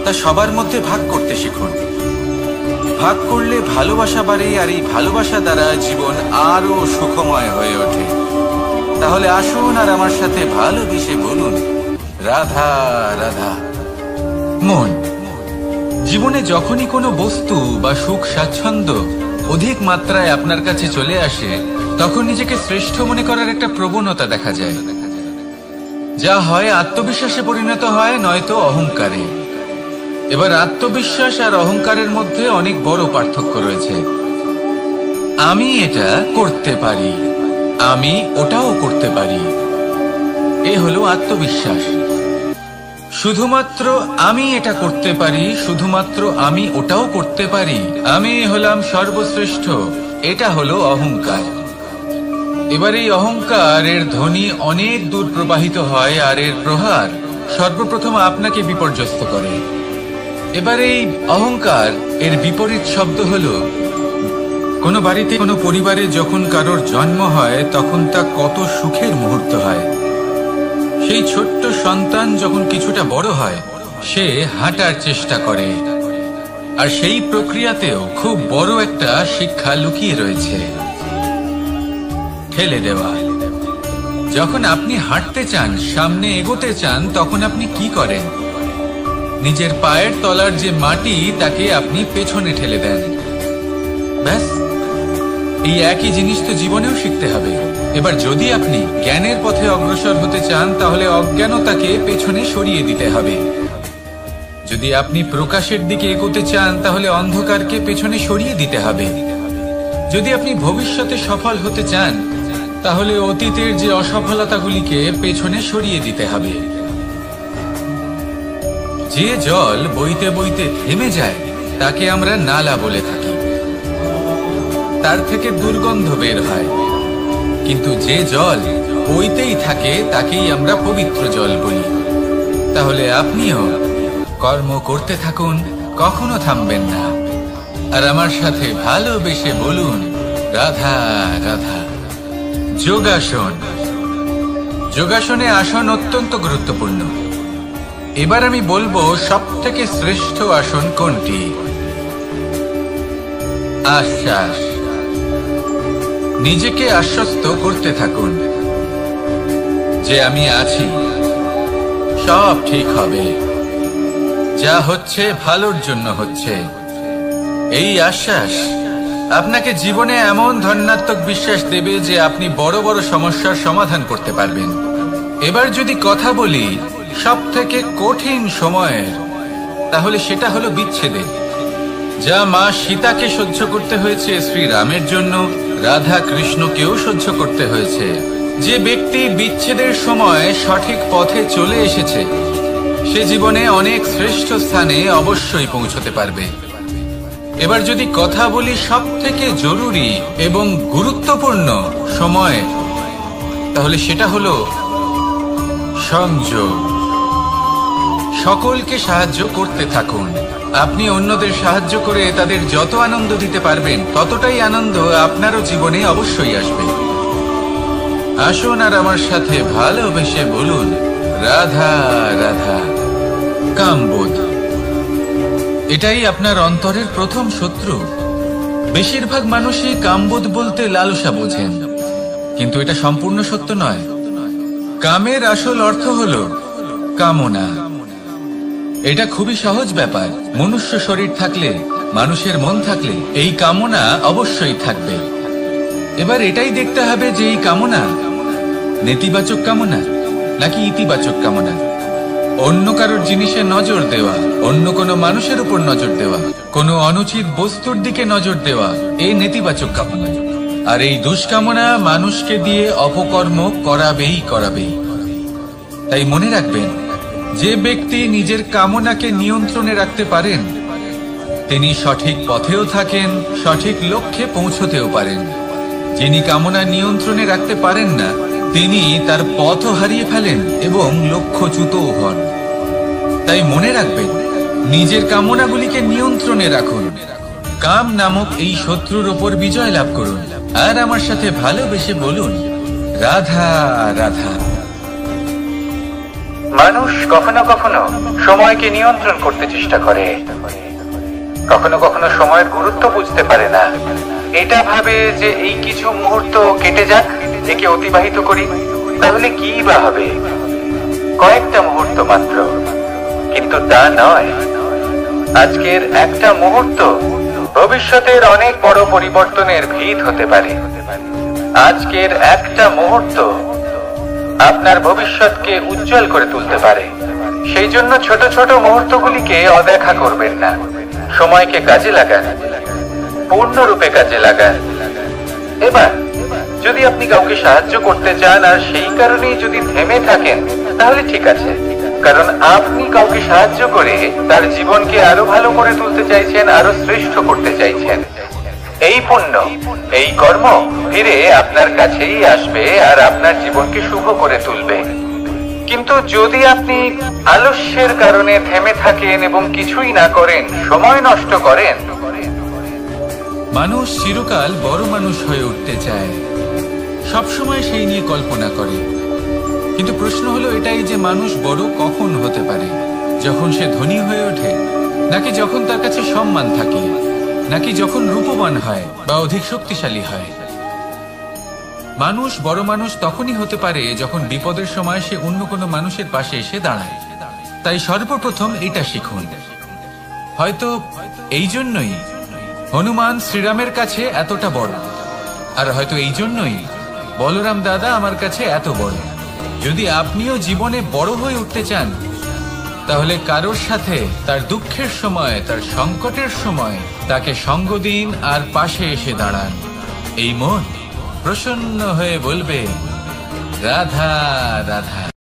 তা সবার মধ্যে ভাগ করতে শিখুন। ভাগ করলে ভালোবাসা বাড়ে, আর এই ভালোবাসা দ্বারা জীবন আরো সুখময় হয়ে ওঠে। তাহলে আসুন আর আমার সাথে ভালোবেসে বলুন, রাধা রাধা। মন, জীবনে যখনই কোনো বস্তু বা সুখ স্বাচ্ছন্দ্য অধিক মাত্রায় আপনার কাছে চলে আসে, তখন নিজেকে শ্রেষ্ঠ মনে করার একটা প্রবণতা দেখা যায়, যা হয় আত্মবিশ্বাসে পরিণত হয়, নয়তো অহংকারে। এবার আত্মবিশ্বাস আর অহংকারের মধ্যে অনেক বড় পার্থক্য রয়েছে। আমি এটা করতে পারি, আমি ওটাও করতে পারি, এ হলো আত্মবিশ্বাস। শুধুমাত্র আমি এটা করতে পারি, শুধুমাত্র আমি ওটাও করতে পারি, আমি হলাম সর্বশ্রেষ্ঠ, এটা হলো অহংকার। এবার এই অহংকারের ধ্বনি অনেক দূর প্রবাহিত হয়, আর এর প্রহার সর্বপ্রথম আপনাকে বিপর্যস্ত করে। এবার এই অহংকার এর বিপরীত শব্দ হলো, কোনো বাড়িতে কোনো পরিবারে যখন কারোর জন্ম হয় তখন তা কত সুখের মুহূর্ত হয়। সেই ছোট্ট সন্তান যখন কিছুটা বড় হয়, সে হাঁটার চেষ্টা করে, আর সেই প্রক্রিয়াতেও খুব বড় একটা শিক্ষা লুকিয়ে রয়েছে, ঠেলে দেওয়া। যখন আপনি হাঁটতে চান, সামনে এগোতে চান, তখন আপনি কি করেন? নিজের পায়ের তলার যে মাটি তাকে আপনি পেছনে ঠেলে দেন। ব্যাস, এই একই জিনিস তো জীবনেও শিখতে হবে। এবার যদি আপনি জ্ঞানের পথে অগ্রসর হতে চান, তাহলে অজ্ঞানতাকে পেছনে সরিয়ে দিতে হবে। যদি আপনি প্রকাশের দিকে এগোতে চান, তাহলে অন্ধকারকে পেছনে সরিয়ে দিতে হবে। যদি আপনি ভবিষ্যতে সফল হতে চান, তাহলে অতীতের যে অসফলতাগুলিকে পেছনে সরিয়ে দিতে হবে। যে জল বইতে বইতে থেমে যায় তাকে আমরা নালা বলে থাকি, তার থেকে দুর্গন্ধ বের হয়। কিন্তু যে জল বইতেই থাকে তাকেই আমরা পবিত্র জল বলি। তাহলে আপনিও কর্ম করতে থাকুন, কখনো থামবেন না, আর আমার সাথে ভালোবেসে বলুন, রাধা রাধা। যোগাসন, যোগাসনে আসন অত্যন্ত গুরুত্বপূর্ণ। এবার আমি বলবো সবথেকে শ্রেষ্ঠ আসন কোনটি। আশ্বাস, নিজেকে আশ্বস্ত করতে থাকুন যে আমি আছি, সব ঠিক হবে, যা হচ্ছে ভালোর জন্য হচ্ছে। এই আশ্বাস আপনাকে জীবনে এমন ধনাত্মক বিশ্বাস দেবে যে আপনি বড় বড় সমস্যার সমাধান করতে পারবেন। এবার যদি কথা বলি সব থেকে কঠিন সময়ের, তাহলে সেটা হলো বিচ্ছেদের, যা মা সীতাকে সহ্য করতে হয়েছে শ্রীরামের জন্য, রাধা কৃষ্ণকেও সহ্য করতে হয়েছে। যে ব্যক্তি বিচ্ছেদের সময় সঠিক পথে চলে এসেছে, সে জীবনে অনেক শ্রেষ্ঠ স্থানে অবশ্যই পৌঁছতে পারবে। এবার যদি কথা বলি সব থেকে জরুরি এবং গুরুত্বপূর্ণ সময়, তাহলে সেটা হলো সংযোগ। সকলকে সাহায্য করতে থাকুন। আপনি অন্যদের সাহায্য করে তাদের যত আনন্দ দিতে পারবেন, ততটাই আনন্দ আপনারও জীবনে অবশ্যই আসবে। আসুন আর আমার সাথে ভালোবেসে বলুন, রাধা রাধা। কামবোধ, এটাই আপনার অন্তরের প্রথম শত্রু। বেশিরভাগ মানুষই কামবোধ বলতে লালসা বোঝেন, কিন্তু এটা সম্পূর্ণ সত্য নয়। কামের আসল অর্থ হলো কামনা। এটা খুবই সহজ ব্যাপার। মনুষ্য শরীর থাকলে, মানুষের মন থাকলে এই কামনা অবশ্যই থাকবে। এবার এটাই দেখতে হবে যে এই কামনা নেতিবাচক কামনা নাকি ইতিবাচক কামনা। অন্য কারোর জিনিসে নজর দেওয়া, অন্য কোনো মানুষের উপর নজর দেওয়া, কোনো অনুচিত বস্তুর দিকে নজর দেওয়া, এই নেতিবাচক কামনা। আর এই দুষ্কামনা মানুষকে দিয়ে অপকর্ম করাবেই। তাই মনে রাখবেন, যে ব্যক্তি নিজের কামনাকে নিয়ন্ত্রণে রাখতে পারেন, তিনি সঠিক পথেও থাকেন, সঠিক লক্ষ্যে পৌঁছতেও পারেন। যিনি কামনা নিয়ন্ত্রণে রাখতে পারেন না, তিনি তার পথও হারিয়ে ফেলেন এবং লক্ষ্যচ্যুতও হন। তাই মনে রাখবেন, নিজের কামনাগুলিকে নিয়ন্ত্রণে রাখুন। কাম নামক এই শত্রুর ওপর বিজয় লাভ করুন, আর আমার সাথে ভালোবেসে বলুন, রাধা রাধা। মানুষ কখনো কখনো সময়কে নিয়ন্ত্রণ করতে চেষ্টা করে, কখনো কখনো সময়ের গুরুত্ব বুঝতে পারে না। এটা ভাবে যে এই কিছু মুহূর্ত কেটে যাক, একে অতিবাহিত করি তাহলে কি বা হবে? কয়েকটা মুহূর্ত মাত্র, কিন্তু তা নয়। আজকের একটা মুহূর্ত ভবিষ্যতের অনেক বড় পরিবর্তনের ভিত হতে পারে। আজকের একটা মুহূর্ত আপনার ভবিষ্যৎকে উজ্জ্বল করে তুলতে পারে। সেই জন্য ছোট ছোট মুহূর্তগুলিকে অদেখা করবেন না। সময়কে কাজে লাগান, পূর্ণরূপে কাজে লাগান। এবার যদি আপনি কাউকে সাহায্য করতে চান আর সেই কারণেই যদি থেমে থাকেন, তাহলে ঠিক আছে, কারণ আপনি কাউকে সাহায্য করে তার জীবনকে আরো ভালো করে তুলতে চাইছেন, আরো শ্রেষ্ঠ করতে চাইছেন। এই পুণ্য, এই কর্ম ফিরে আপনার কাছেই আসবে আর আপনার জীবনকে শুভ করে তুলবে। কিন্তু যদি আপনি আলস্যের কারণে থেমে থাকেন এবং কিছুই না করেন, সময় নষ্ট করেন, মানুষ চিরকাল বড় মানুষ হয়ে উঠতে চায়, সবসময় সেই নিয়ে কল্পনা করে। কিন্তু প্রশ্ন হলো এটাই যে মানুষ বড় কখন হতে পারে? যখন সে ধনী হয়ে ওঠে, নাকি যখন তার কাছে সম্মান থাকে, নাকি যখন রূপবান হয় বা অধিক শক্তিশালী হয়? মানুষ বড় মানুষ তখনই হতে পারে যখন বিপদের সময় সে অন্য কোনো মানুষের পাশে এসে দাঁড়ায়। তাই সর্বপ্রথম এটা শিখুন। হয়তো এই জন্যই হনুমান শ্রীরামের কাছে এতটা বড়, আর হয়তো এই জন্যই বলরাম দাদা আমার কাছে এত বড়। যদি আপনিও জীবনে বড় হয়ে উঠতে চান, তাহলে কারোর সাথে তার দুঃখের সময়, তার সংকটের সময় তাকে সঙ্গ দিন আর পাশে এসে দাঁড়ান। এই মন প্রসন্ন হয়ে বলবে, রাধা রাধা।